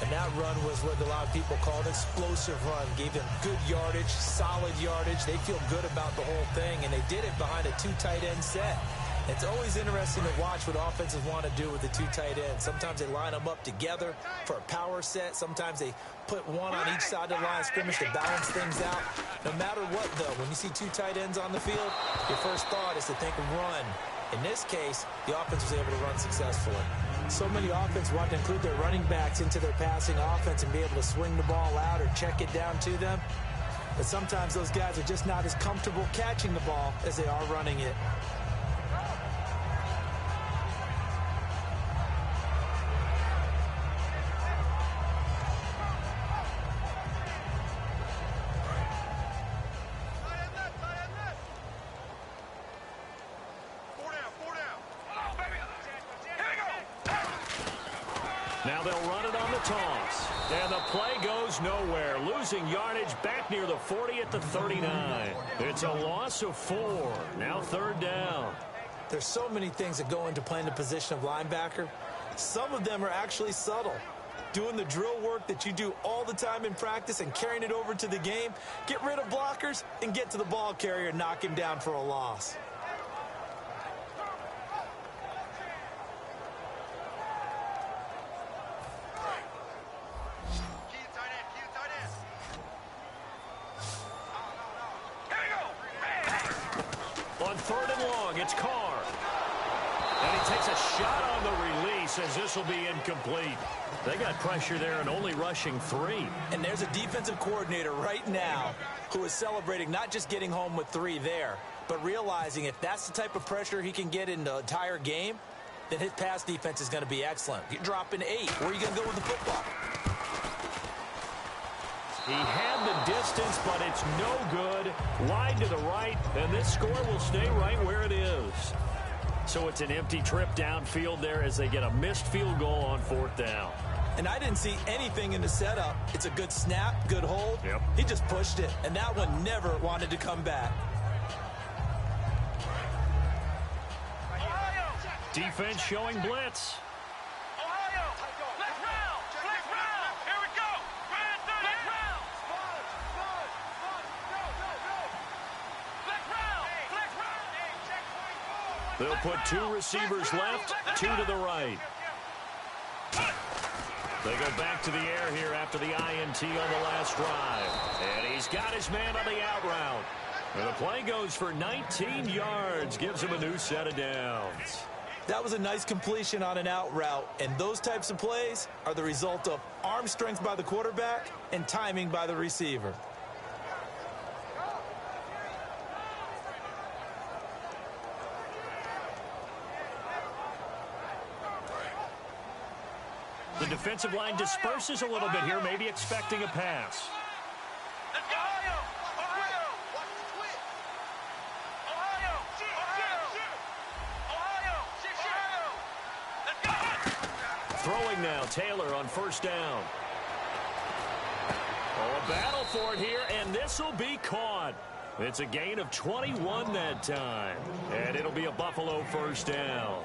[SPEAKER 4] And that run was what a lot of people call an explosive run. Gave them good yardage, solid yardage. They feel good about the whole thing, and they did it behind a 2 tight end set. It's always interesting to watch what offenses want to do with the 2 tight ends. Sometimes they line them up together for a power set. Sometimes they put one on each side of the line of scrimmage to balance things out. No matter what, though, when you see 2 tight ends on the field, your first thought is to think run. In this case, the offense was able to run successfully. So many offenses want to include their running backs into their passing offense and be able to swing the ball out or check it down to them. But sometimes those guys are just not as comfortable catching the ball as they are running it.
[SPEAKER 3] Now they'll run it on the toss. And the play goes nowhere. Losing yardage back near the 40 at the 39. It's a loss of 4. Now 3rd down.
[SPEAKER 4] There's so many things that go into playing the position of linebacker. Some of them are actually subtle. Doing the drill work that you do all the time in practice and carrying it over to the game. Get rid of blockers and get to the ball carrier and knock him down for a loss.
[SPEAKER 3] On 3rd and long, it's Carr. And he takes a shot on the release as this will be incomplete. They got pressure there and only rushing 3.
[SPEAKER 4] And there's a defensive coordinator right now who is celebrating not just getting home with 3 there, but realizing if that's the type of pressure he can get in the entire game, then his pass defense is going to be excellent. You're dropping 8. Where are you going to go with the football?
[SPEAKER 3] He had the distance, but it's no good. Wide to the right, and this score will stay right where it is. So it's an empty trip downfield there as they get a missed field goal on 4th down.
[SPEAKER 4] And I didn't see anything in the setup. It's a good snap, good hold.
[SPEAKER 3] Yep.
[SPEAKER 4] He just pushed it, and that one never wanted to come back.
[SPEAKER 3] Defense showing blitz. They'll put 2 receivers left, 2 to the right. They go back to the air here after the INT on the last drive. And he's got his man on the out route. And the play goes for 19 yards, gives him a new set of downs.
[SPEAKER 4] That was a nice completion on an out route, and those types of plays are the result of arm strength by the quarterback and timing by the receiver.
[SPEAKER 3] The defensive line disperses a little bit here, maybe expecting a pass. Throwing now, Taylor on 1st down. Oh, a battle for it here, and this will be caught. It's a gain of 21 that time, and it'll be a Buffalo 1st down.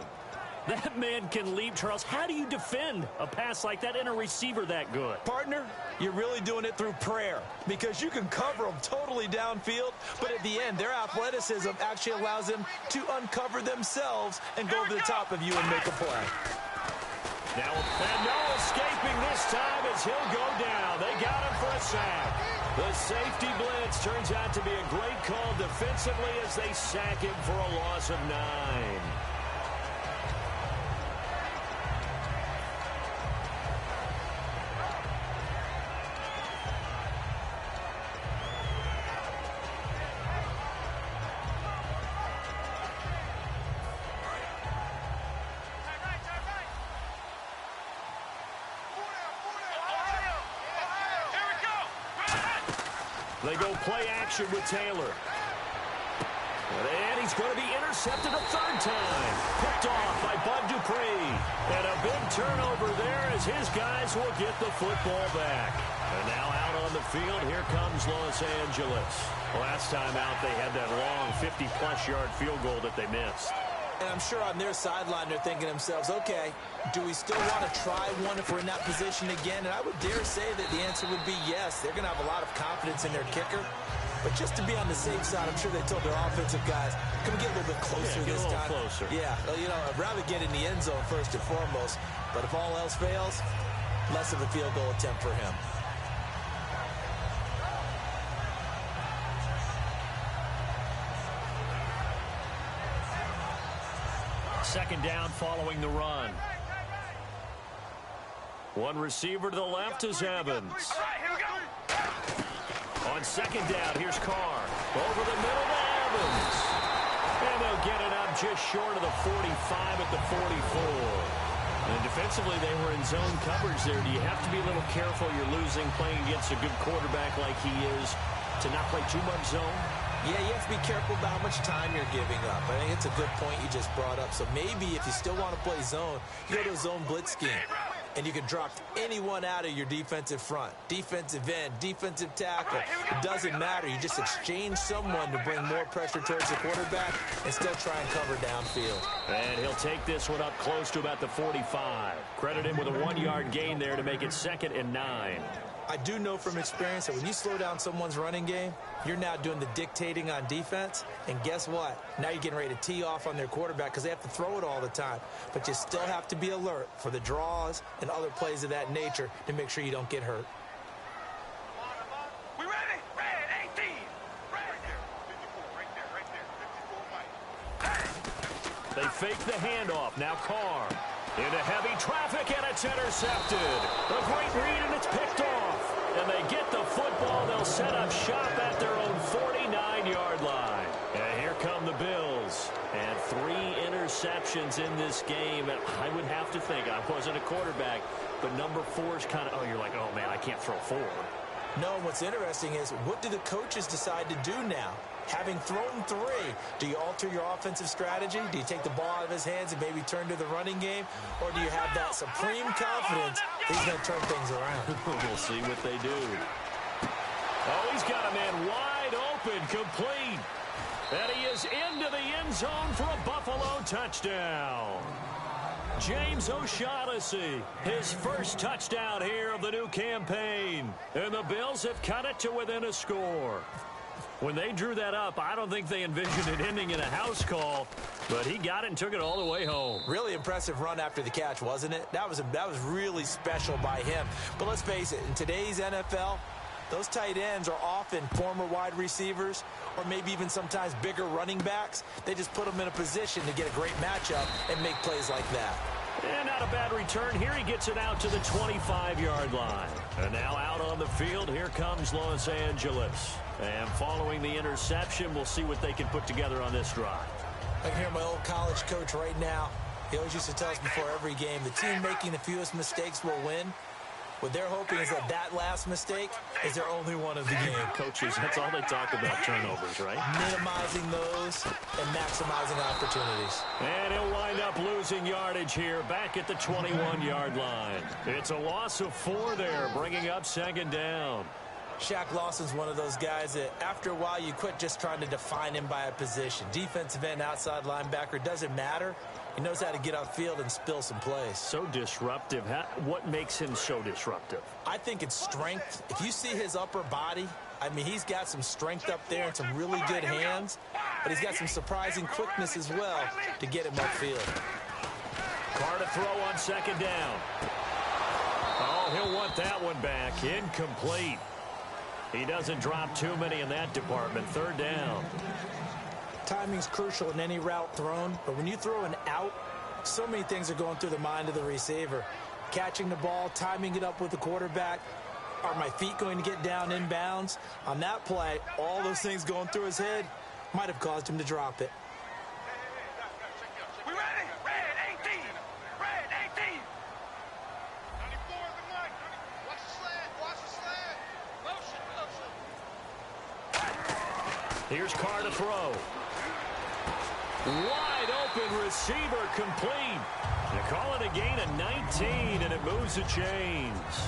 [SPEAKER 3] That man can leap, Charles. How do you defend a pass like that and a receiver that good?
[SPEAKER 4] Partner, you're really doing it through prayer because you can cover them totally downfield, but at the end, their athleticism actually allows them to uncover themselves and go over the top of you and make a play.
[SPEAKER 3] Now, and no escaping this time as he'll go down. They got him for a sack. The safety blitz turns out to be a great call defensively as they sack him for a loss of 9. They go play action with Taylor. And he's going to be intercepted a 3rd time. Picked off by Bud Dupree. And a big turnover there as his guys will get the football back. And now out on the field, here comes Los Angeles. Last time out, they had that long 50-plus yard field goal that they missed.
[SPEAKER 4] And I'm sure on their sideline they're thinking to themselves, okay, do we still want to try one if we're in that position again? And I would dare say that the answer would be yes. They're going to have a lot of confidence in their kicker. But just to be on the safe side, I'm sure they told their offensive guys, can we get a little bit closer this time?
[SPEAKER 3] Closer.
[SPEAKER 4] Yeah, well, you know, I'd rather get in the end zone first and foremost. But if all else fails, less of a field goal attempt for him.
[SPEAKER 3] Second down following the run. One receiver to the left is Evans.
[SPEAKER 5] All right, here we go.
[SPEAKER 3] On second down, here's Carr. Over the middle to Evans. And they'll get it up just short of the 45 at the 44. And defensively, they were in zone coverage there. Do you have to be a little careful? You're losing playing against a good quarterback like he is to not play too much zone?
[SPEAKER 4] Yeah, you have to be careful about how much time you're giving up. I think it's a good point you just brought up. So maybe if you still want to play zone, you go to a zone blitz scheme. And you can drop anyone out of your defensive front. Defensive end, defensive tackle. It doesn't matter. You just exchange someone to bring more pressure towards the quarterback and still try and cover downfield.
[SPEAKER 3] And he'll take this one up close to about the 45. Credit him with a 1-yard gain there to make it 2nd and 9.
[SPEAKER 4] I do know from experience that when you slow down someone's running game, you're now doing the dictating on defense. And guess what? Now you're getting ready to tee off on their quarterback because they have to throw it all the time. But you still have to be alert for the draws and other plays of that nature to make sure you don't get hurt.
[SPEAKER 5] We ready? Red 18. Right there. 54, right there. 54, Mike.
[SPEAKER 3] They fake the handoff. Now Carr into heavy traffic, and it's intercepted. A great read, and it's picked off. And they get the football. They'll set up shop at their own 49-yard line. And here come the Bills. And 3 interceptions in this game. And I would have to think, I wasn't a quarterback, but number 4 is kind of, you're like, oh, man, I can't throw 4.
[SPEAKER 4] No, what's interesting is what do the coaches decide to do now? Having thrown 3, do you alter your offensive strategy? Do you take the ball out of his hands and maybe turn to the running game? Or do you have that supreme confidence that he's going to turn things around?
[SPEAKER 3] We'll see what they do. Oh, he's got a man wide open, complete. And he is into the end zone for a Buffalo touchdown. James O'Shaughnessy, his first touchdown here of the new campaign. And the Bills have cut it to within a score. When they drew that up, I don't think they envisioned it ending in a house call, but he got it and took it all the way home.
[SPEAKER 4] Really impressive run after the catch, wasn't it? That was really special by him. But let's face it, in today's NFL, those tight ends are often former wide receivers or maybe even sometimes bigger running backs. They just put them in a position to get a great matchup and make plays like that.
[SPEAKER 3] And not a bad return here. He gets it out to the 25-yard line. And now out on the field, here comes Los Angeles. And following the interception, we'll see what they can put together on this drive.
[SPEAKER 4] I can hear my old college coach right now. He always used to tell us before every game, the team making the fewest mistakes will win. What they're hoping is that last mistake is their only one of the game.
[SPEAKER 3] Coaches, that's all they talk about, turnovers, right?
[SPEAKER 4] Minimizing those and maximizing opportunities.
[SPEAKER 3] And he'll wind up losing yardage here back at the 21-yard line. It's a loss of 4 there, bringing up 2nd down.
[SPEAKER 4] Shaq Lawson's one of those guys that after a while you quit just trying to define him by a position. Defensive end, outside linebacker, doesn't matter. He knows how to get upfield and spill some plays.
[SPEAKER 3] So disruptive. What makes him so disruptive?
[SPEAKER 4] I think it's strength. If you see his upper body, I mean, he's got some strength up there and some really good hands, but he's got some surprising quickness as well to get him upfield.
[SPEAKER 3] Carr to throw on 2nd down. Oh, he'll want that one back. Incomplete. He doesn't drop too many in that department. 3rd down.
[SPEAKER 4] Timing's crucial in any route thrown, but when you throw an out, so many things are going through the mind of the receiver. Catching the ball, timing it up with the quarterback. Are my feet going to get down inbounds? On that play, all those things going through his head might have caused him to drop it.
[SPEAKER 5] We ready? Red 18. Red 18. 94 the mic. Watch the sled. Watch the sled. Motion.
[SPEAKER 3] Here's Carr to throw. Wide open receiver complete. They call it a gain of 19, and it moves the chains.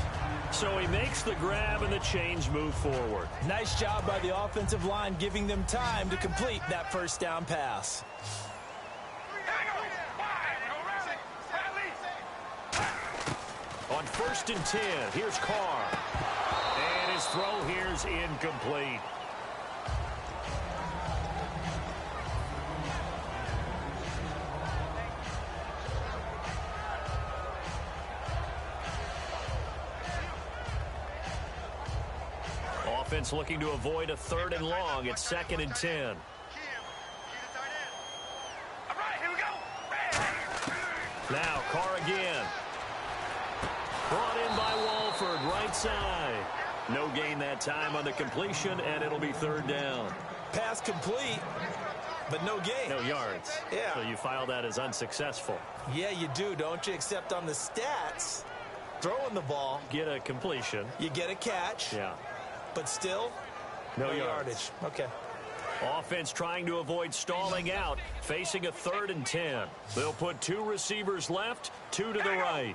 [SPEAKER 3] So he makes the grab, and the chains move forward.
[SPEAKER 4] Nice job by the offensive line, giving them time to complete that 1st down pass.
[SPEAKER 5] Here we
[SPEAKER 3] On 1st and 10, here's Carr. And his throw here's incomplete. Offense looking to avoid a 3rd and long. It's 2nd and 10. Now Carr again. Brought in by Walford, right side. No gain that time on the completion, and it'll be 3rd down.
[SPEAKER 4] Pass complete, but no gain.
[SPEAKER 3] No yards.
[SPEAKER 4] Yeah.
[SPEAKER 3] So you file that as unsuccessful.
[SPEAKER 4] Yeah, you do, don't you? Except on the stats, throwing the ball.
[SPEAKER 3] Get a completion.
[SPEAKER 4] You get a catch.
[SPEAKER 3] Yeah.
[SPEAKER 4] But still,
[SPEAKER 3] no
[SPEAKER 4] yardage. Okay.
[SPEAKER 3] Offense trying to avoid stalling out, facing a 3rd and 10. They'll put 2 receivers left, 2 to the right.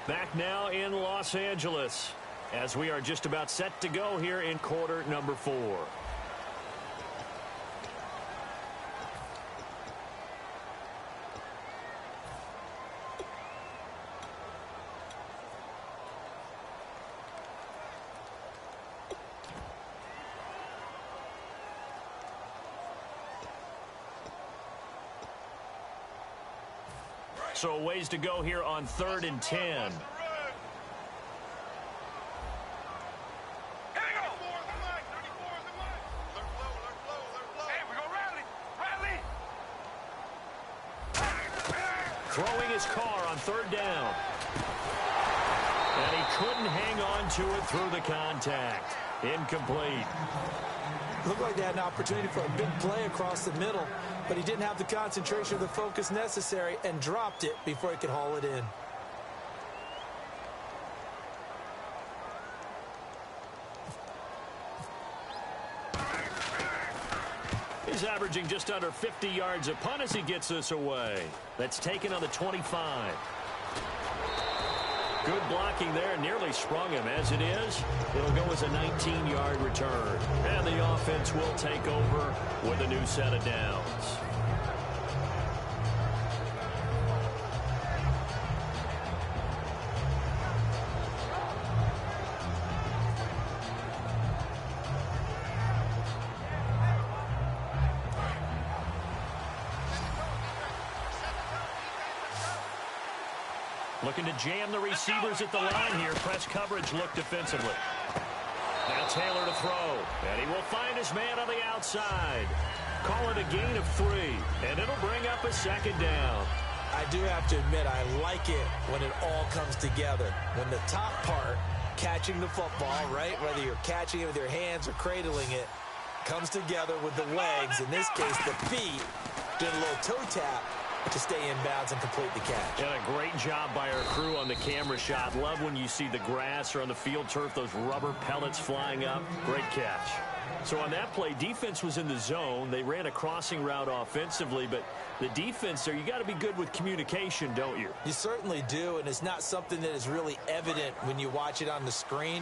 [SPEAKER 3] Back now in Los Angeles, as we are just about set to go here in quarter number 4. So ways to go here on 3rd and 10.
[SPEAKER 5] Here we go. Hey, we go rally.
[SPEAKER 3] Throwing his Carr on 3rd down. And he couldn't hang on to it through the contact. Incomplete.
[SPEAKER 4] Looked like they had an opportunity for a big play across the middle, but he didn't have the concentration or the focus necessary and dropped it before he could haul it in.
[SPEAKER 3] He's averaging just under 50 yards a punt as he gets this away. That's taken on the 25. Good blocking there, nearly sprung him. As it is, it'll go as a 19-yard return. And the offense will take over with a new set of downs. Looking to jam the receivers at the line here. Press coverage look defensively. Now Taylor to throw. And he will find his man on the outside. Call it a gain of 3. And it'll bring up a 2nd down.
[SPEAKER 4] I do have to admit, I like it when it all comes together. When the top part, catching the football, right, whether you're catching it with your hands or cradling it, comes together with the legs, in this case the feet, did a little toe tap to stay in bounds and complete the catch.
[SPEAKER 3] And a great job by our crew on the camera shot. Love when you see the grass or on the field turf, those rubber pellets flying up. Great catch. So on that play, defense was in the zone. They ran a crossing route offensively, but the defense there, you got to be good with communication, don't you?
[SPEAKER 4] You certainly do, and it's not something that is really evident when you watch it on the screen,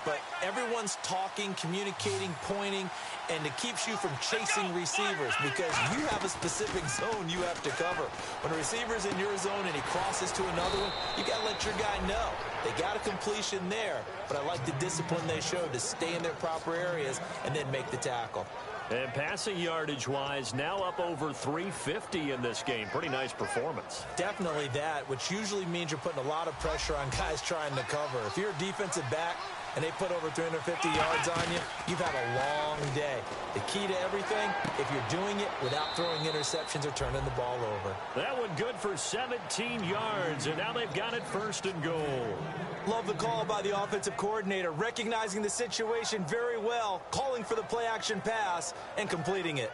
[SPEAKER 4] but everyone's talking, communicating, pointing, and it keeps you from chasing receivers because you have a specific zone you have to cover. When a receiver's in your zone and he crosses to another one, you got to let your guy know. They got a completion there, but I like the discipline they showed to stay in their proper areas and then make the tackle.
[SPEAKER 3] And passing yardage-wise, now up over 350 in this game. Pretty nice performance.
[SPEAKER 4] Definitely that, which usually means you're putting a lot of pressure on guys trying to cover. If you're a defensive back and they put over 350 yards on you, you've had a long day. The key to everything, if you're doing it without throwing interceptions or turning the ball over.
[SPEAKER 3] That one good for 17 yards, and now they've got it 1st and goal.
[SPEAKER 4] Love the call by the offensive coordinator, recognizing the situation very well, calling for the play-action pass, and completing it.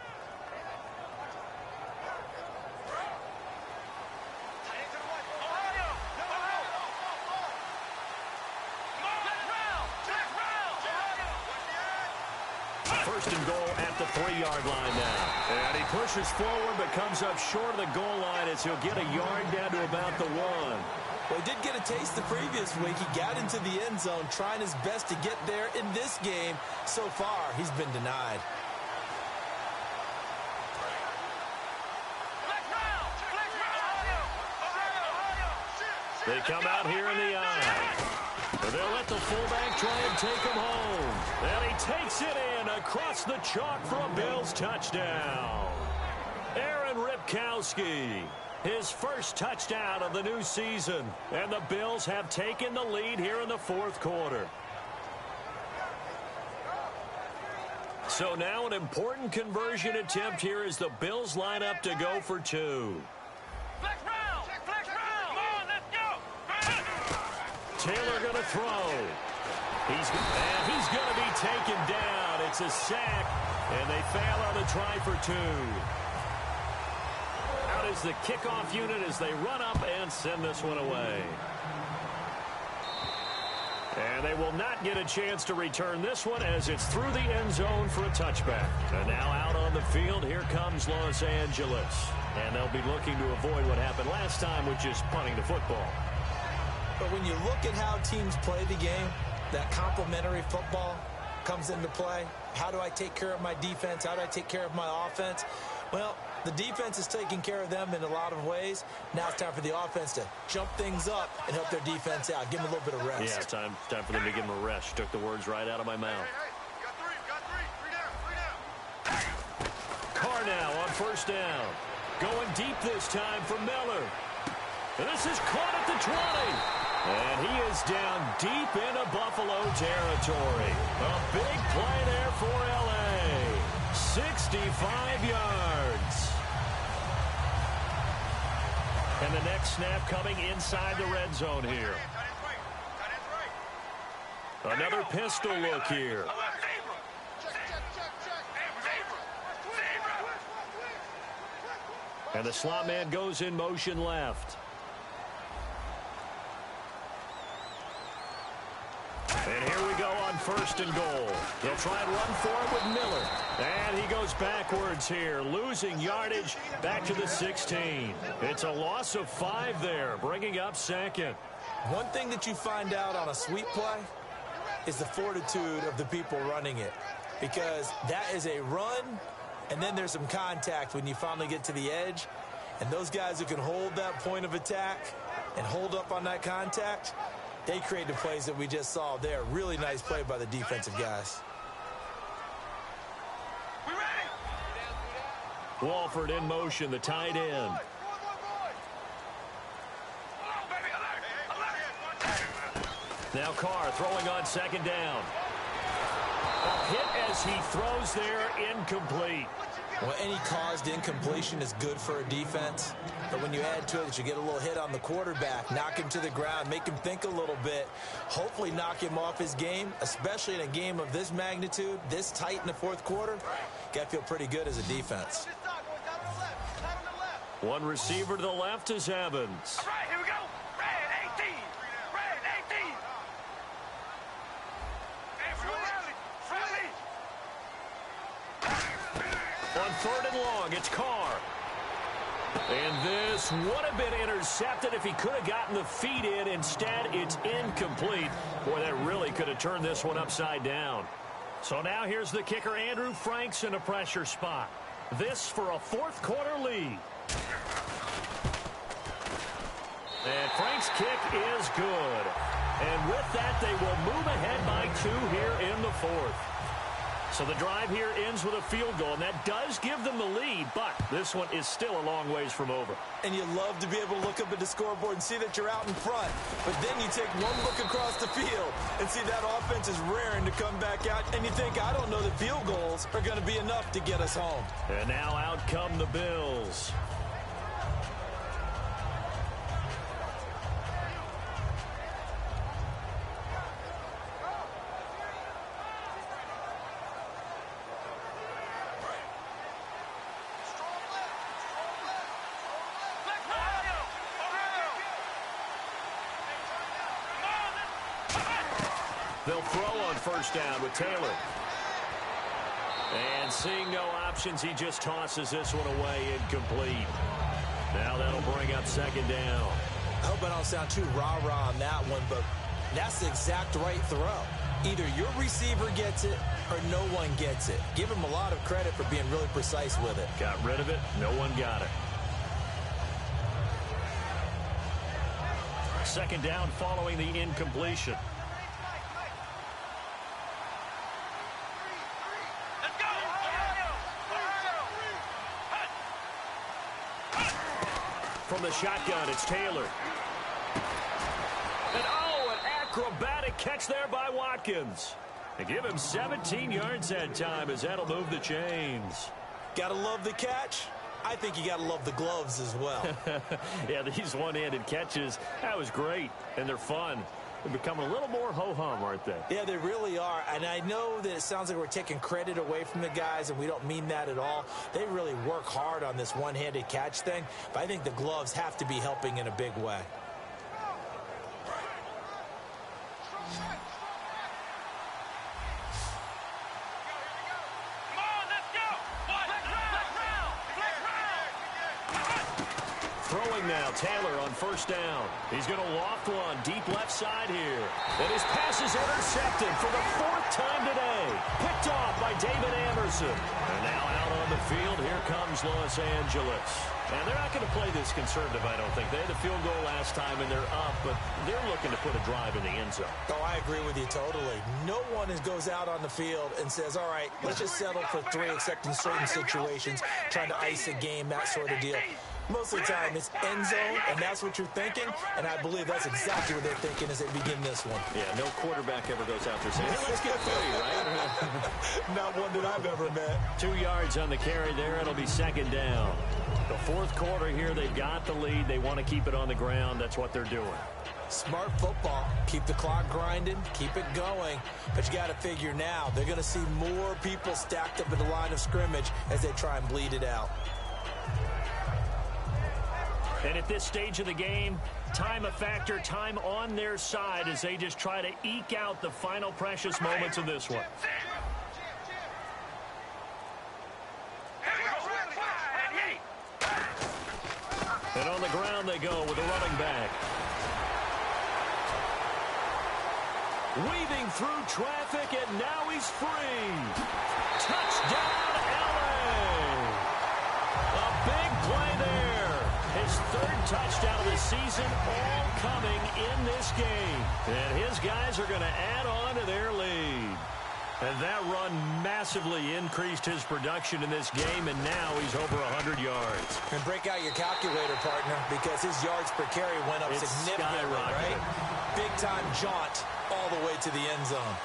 [SPEAKER 3] First and goal at the 3-yard line now. And he pushes forward but comes up short of the goal line as he'll get a yard down to about the 1.
[SPEAKER 4] Well, he did get a taste the previous week. He got into the end zone, trying his best to get there in this game. So far, he's been denied.
[SPEAKER 3] They come out here in the eye. But they'll let the fullback try and take him home. And he takes it in across the chalk for a Bills touchdown. Aaron Ripkowski, his first touchdown of the new season. And the Bills have taken the lead here in the fourth quarter. So now an important conversion attempt here as the Bills line up to go for two.
[SPEAKER 5] Flex round! Flex round! Come on, let's go!
[SPEAKER 3] Taylor going to throw. He's going to be taken down. It's a sack, and they fail on the try for two. Out is the kickoff unit as they run up and send this one away. And they will not get a chance to return this one as it's through the end zone for a touchback. And now out on the field, here comes Los Angeles. And they'll be looking to avoid what happened last time, which is punting the football.
[SPEAKER 4] But when you look at how teams play the game, that complementary football comes into play. How do I take care of my defense? How do I take care of my offense? Well, the defense is taking care of them in a lot of ways. Now it's time for the offense to jump things up and help their defense out. Give them a little bit of rest.
[SPEAKER 3] Yeah, time for them to give them a rest. Took the words right out of my mouth.
[SPEAKER 5] Hey, got three down.
[SPEAKER 3] Carr now on first down. Going deep this time for Miller. And this is caught at the 20. And he is down deep into Buffalo territory. A big play there for L.A. 65 yards. And the next snap coming inside the red zone here. Another pistol look here. And the slot man goes in motion left. And here we go on first and goal. They'll try and run for it with Miller. And he goes backwards here, losing yardage back to the 16. It's a loss of 5 there, bringing up second.
[SPEAKER 4] One thing that you find out on a sweep play is the fortitude of the people running it. Because that is a run, and then there's some contact when you finally get to the edge. And those guys who can hold that point of attack and hold up on that contact, they create the plays that we just saw there. Really nice play by the defensive guys.
[SPEAKER 3] Walford in motion, the tight end. Now Carr throwing on second down. A hit as he throws there, incomplete.
[SPEAKER 4] Well, any caused incompletion is good for a defense. But when you add to it that you get a little hit on the quarterback, knock him to the ground, make him think a little bit, hopefully knock him off his game, especially in a game of this magnitude, this tight in the fourth quarter, got to feel pretty good as a defense.
[SPEAKER 3] One receiver to the left is Evans.
[SPEAKER 5] All right, here we go. Red 18. Red 18.
[SPEAKER 3] On third and long, it's Carr. And this would have been intercepted if he could have gotten the feet in. Instead, it's incomplete. Boy, that really could have turned this one upside down. So now here's the kicker, Andrew Franks, in a pressure spot. This for a fourth quarter lead. And Frank's kick is good. And with that, they will move ahead by 2 here in the fourth. So the drive here ends with a field goal, and that does give them the lead, but this one is still a long ways from over.
[SPEAKER 4] And you love to be able to look up at the scoreboard and see that you're out in front. But then you take one look across the field and see that offense is raring to come back out, and you think, I don't know that field goals are going to be enough to get us home.
[SPEAKER 3] And now out come the Bills. They'll throw on first down with Taylor. And seeing no options, he just tosses this one away, incomplete. Now that'll bring up second down.
[SPEAKER 4] I hope I don't sound too rah-rah on that one, but that's the exact right throw. Either your receiver gets it or no one gets it. Give him a lot of credit for being really precise with it.
[SPEAKER 3] Got rid of it. No one got it. second down following the incompletion.
[SPEAKER 5] Let's go!
[SPEAKER 3] From the shotgun, it's Taylor. And an acrobatic catch there by Watkins. They give him 17 yards that time as that'll move the chains.
[SPEAKER 4] Gotta love the catch. I think you gotta love the gloves as well.
[SPEAKER 3] Yeah, these one-handed catches, that was great, and they're fun. They're becoming a little more ho-hum, aren't they?
[SPEAKER 4] Yeah, they really are. And I know that it sounds like we're taking credit away from the guys, and we don't mean that at all. They really work hard on this one-handed catch thing, but I think the gloves have to be helping in a big way.
[SPEAKER 3] Throwing now, Taylor on first down. He's going to loft one deep left side here. And his pass is intercepted for the fourth time today. Picked off by David Amerson. And now out on the field, here comes Los Angeles. And they're not going to play this conservative, I don't think. They had the field goal last time, and they're up, but they're looking to put a drive in the end zone.
[SPEAKER 4] Oh, I agree with you totally. No one goes out on the field and says, all right, let's just settle for 3, except in certain situations, trying to ice a game, that sort of deal. Most of the time, it's end zone, and that's what you're thinking, and I believe that's exactly what they're thinking as they begin this one.
[SPEAKER 3] Yeah, no quarterback ever goes out there saying, hey, let's get 3, right?
[SPEAKER 4] Not one that I've ever met.
[SPEAKER 3] 2 yards on the carry there. It'll be second down. The fourth quarter here, they've got the lead. They want to keep it on the ground. That's what they're doing.
[SPEAKER 4] Smart football. Keep the clock grinding, keep it going. But you got to figure now, they're going to see more people stacked up at the line of scrimmage as they try and bleed it out.
[SPEAKER 3] And at this stage of the game, time a factor, time on their side as they just try to eke out the final precious moments of this one. And on the ground they go with a running back. Weaving through traffic, and now he's free. Touchdown, LA! A big play there. His third touchdown of the season, all coming in this game. And his guys are going to add on to their lead. And that run massively increased his production in this game, and now he's over 100 yards.
[SPEAKER 4] And break out your calculator, partner, because his yards per carry went up significantly, right? Big-time jaunt all the way to the end zone.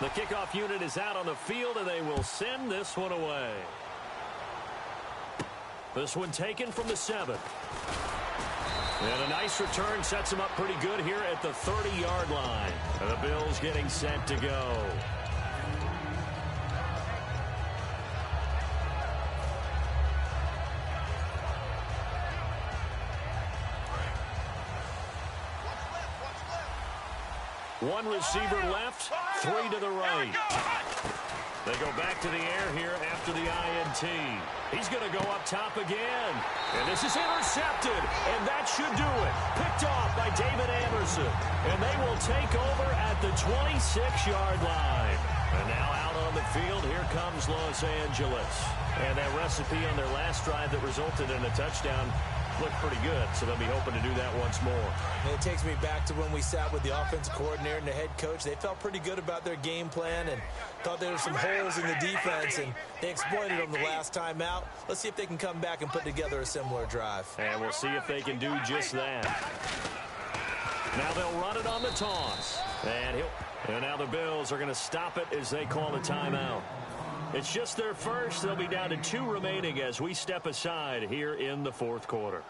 [SPEAKER 3] The kickoff unit is out on the field, and they will send this one away. This one taken from the 7. And a nice return sets him up pretty good here at the 30-yard line. And the Bills getting set to go. One receiver left, 3 to the right. They go back to the air here after the INT. He's going to go up top again. And this is intercepted, and that should do it. Picked off by David Amerson. And they will take over at the 26-yard line. And now out on the field, here comes Los Angeles. And that recipe on their last drive that resulted in a touchdown looked pretty good, so they'll be hoping to do that once more.
[SPEAKER 4] And it takes me back to when we sat with the offensive coordinator and the head coach. They felt pretty good about their game plan and thought there were some holes in the defense, and they exploited them the last time out. Let's see if they can come back and put together a similar drive.
[SPEAKER 3] And we'll see if they can do just that. Now they'll run it on the toss. And now the Bills are going to stop it as they call a timeout. It's just their first. They'll be down to 2 remaining as we step aside here in the fourth quarter.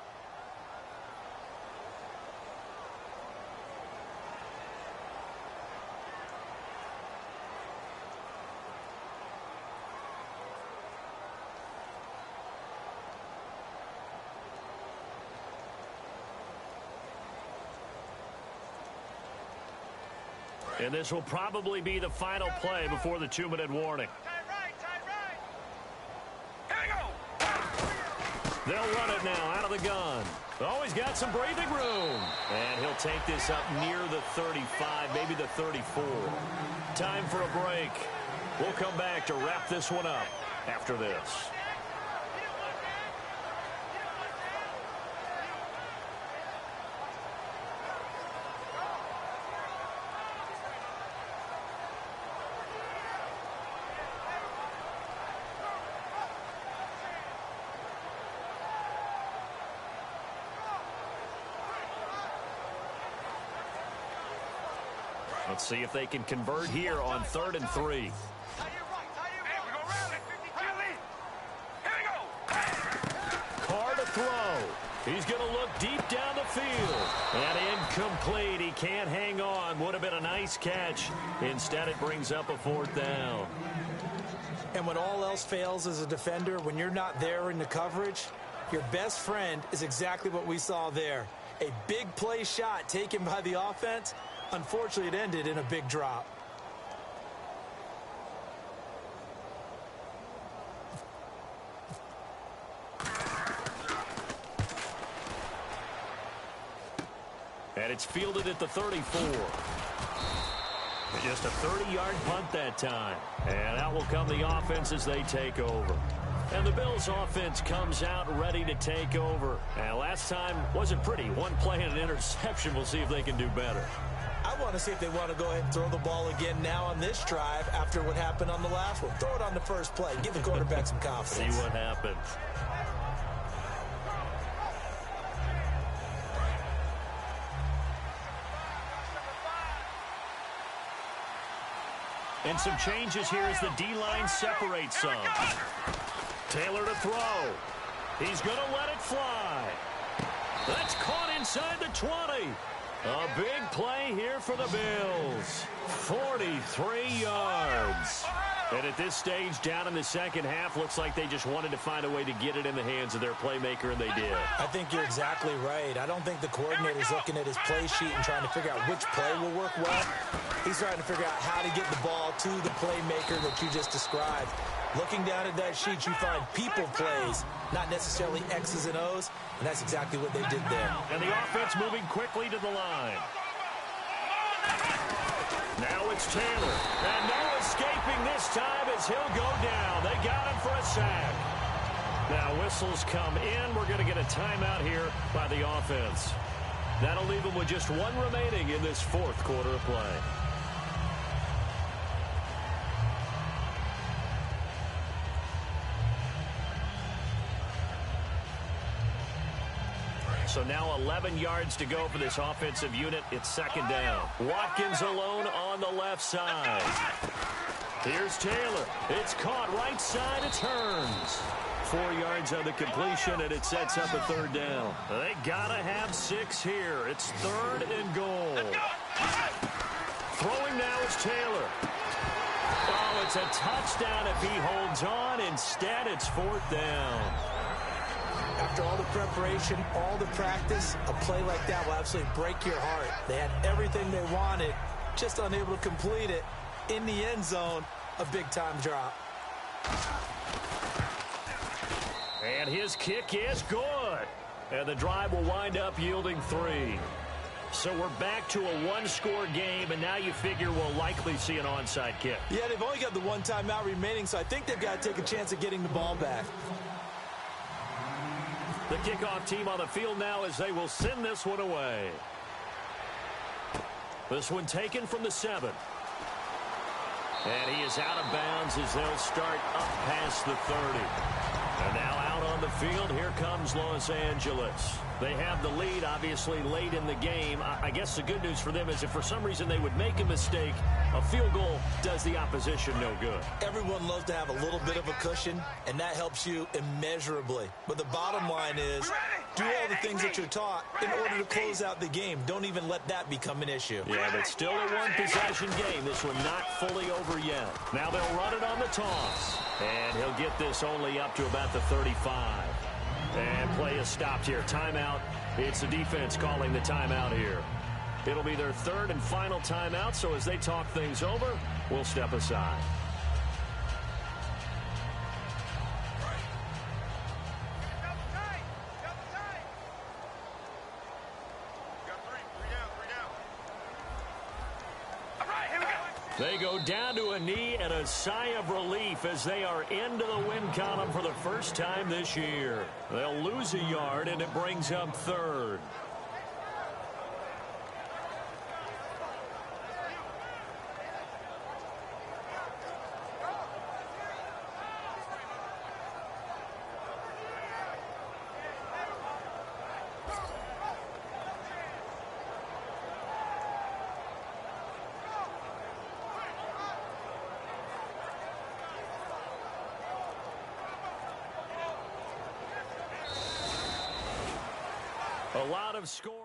[SPEAKER 3] And this will probably be the final play before the 2-minute warning. They'll run it now out of the gun. Oh, he's got some breathing room. And he'll take this up near the 35, maybe the 34. Time for a break. We'll come back to wrap this one up after this. Let's see if they can convert here on 3rd and 3. Carr to throw. He's going to look deep down the field. And incomplete. He can't hang on. Would have been a nice catch. Instead, it brings up a 4th down.
[SPEAKER 4] And when all else fails as a defender, when you're not there in the coverage, your best friend is exactly what we saw there. A big play shot taken by the offense. Unfortunately, it ended in a big drop.
[SPEAKER 3] And it's fielded at the 34. Just a 30-yard punt that time. And out will come the offense as they take over. And the Bills offense comes out ready to take over. And last time wasn't pretty. One play and an interception. We'll see if they can do better.
[SPEAKER 4] I want to see if they want to go ahead and throw the ball again now on this drive after what happened on the last one. Throw it on the first play. Give the quarterback some confidence.
[SPEAKER 3] See what happens. And some changes here as the D-line separates some. Taylor to throw. He's going to let it fly. That's caught inside the 20. A big play here for the Bills. 43 yards. And at this stage, down in the second half, looks like they just wanted to find a way to get it in the hands of their playmaker, and they did.
[SPEAKER 4] I think you're exactly right. I don't think the coordinator's looking at his play sheet and trying to figure out which play will work well. He's trying to figure out how to get the ball to the playmaker that you just described. Looking down at that sheet, you find people plays, not necessarily X's and O's, and that's exactly what they did there.
[SPEAKER 3] And the offense moving quickly to the line. Now it's Taylor. And no escaping this time as he'll go down. They got him for a sack. Now whistles come in. We're going to get a timeout here by the offense. That'll leave them with just one remaining in this 4th quarter of play. So now 11 yards to go for this offensive unit. It's 2nd down. Watkins alone on the left side. Here's Taylor. It's caught right side. It turns. 4 yards on the completion, and it sets up a 3rd down. They got to have 6 here. It's 3rd and goal. Throwing now is Taylor. Oh, it's a touchdown if he holds on. Instead, it's 4th down.
[SPEAKER 4] After all the preparation, all the practice, a play like that will absolutely break your heart. They had everything they wanted, just unable to complete it. In the end zone, a big-time drop.
[SPEAKER 3] And his kick is good. And the drive will wind up yielding 3. So we're back to a 1-score game, and now you figure we'll likely see an onside kick.
[SPEAKER 4] Yeah, they've only got the 1 timeout remaining, so I think they've got to take a chance at getting the ball back.
[SPEAKER 3] The kickoff team on the field now as they will send this one away. This one taken from the 7. And he is out of bounds as they'll start up past the 30. And now out on the field, here comes Los Angeles. They have the lead, obviously, late in the game. I guess the good news for them is if for some reason they would make a mistake, a field goal does the opposition no good.
[SPEAKER 4] Everyone loves to have a little bit of a cushion, and that helps you immeasurably. But the bottom line is, do all the things that you're taught in order to close out the game. Don't even let that become an issue.
[SPEAKER 3] Yeah, but still a one-possession game. This one not fully over yet. Now they'll run it on the toss. And he'll get this only up to about the 35. And play is stopped here. Timeout. It's the defense calling the timeout here. It'll be their 3rd and final timeout, so as they talk things over, we'll step aside. They go down to a knee and a sigh of relief as they are into the win column for the first time this year. They'll lose a yard, and it brings up third. A lot of score.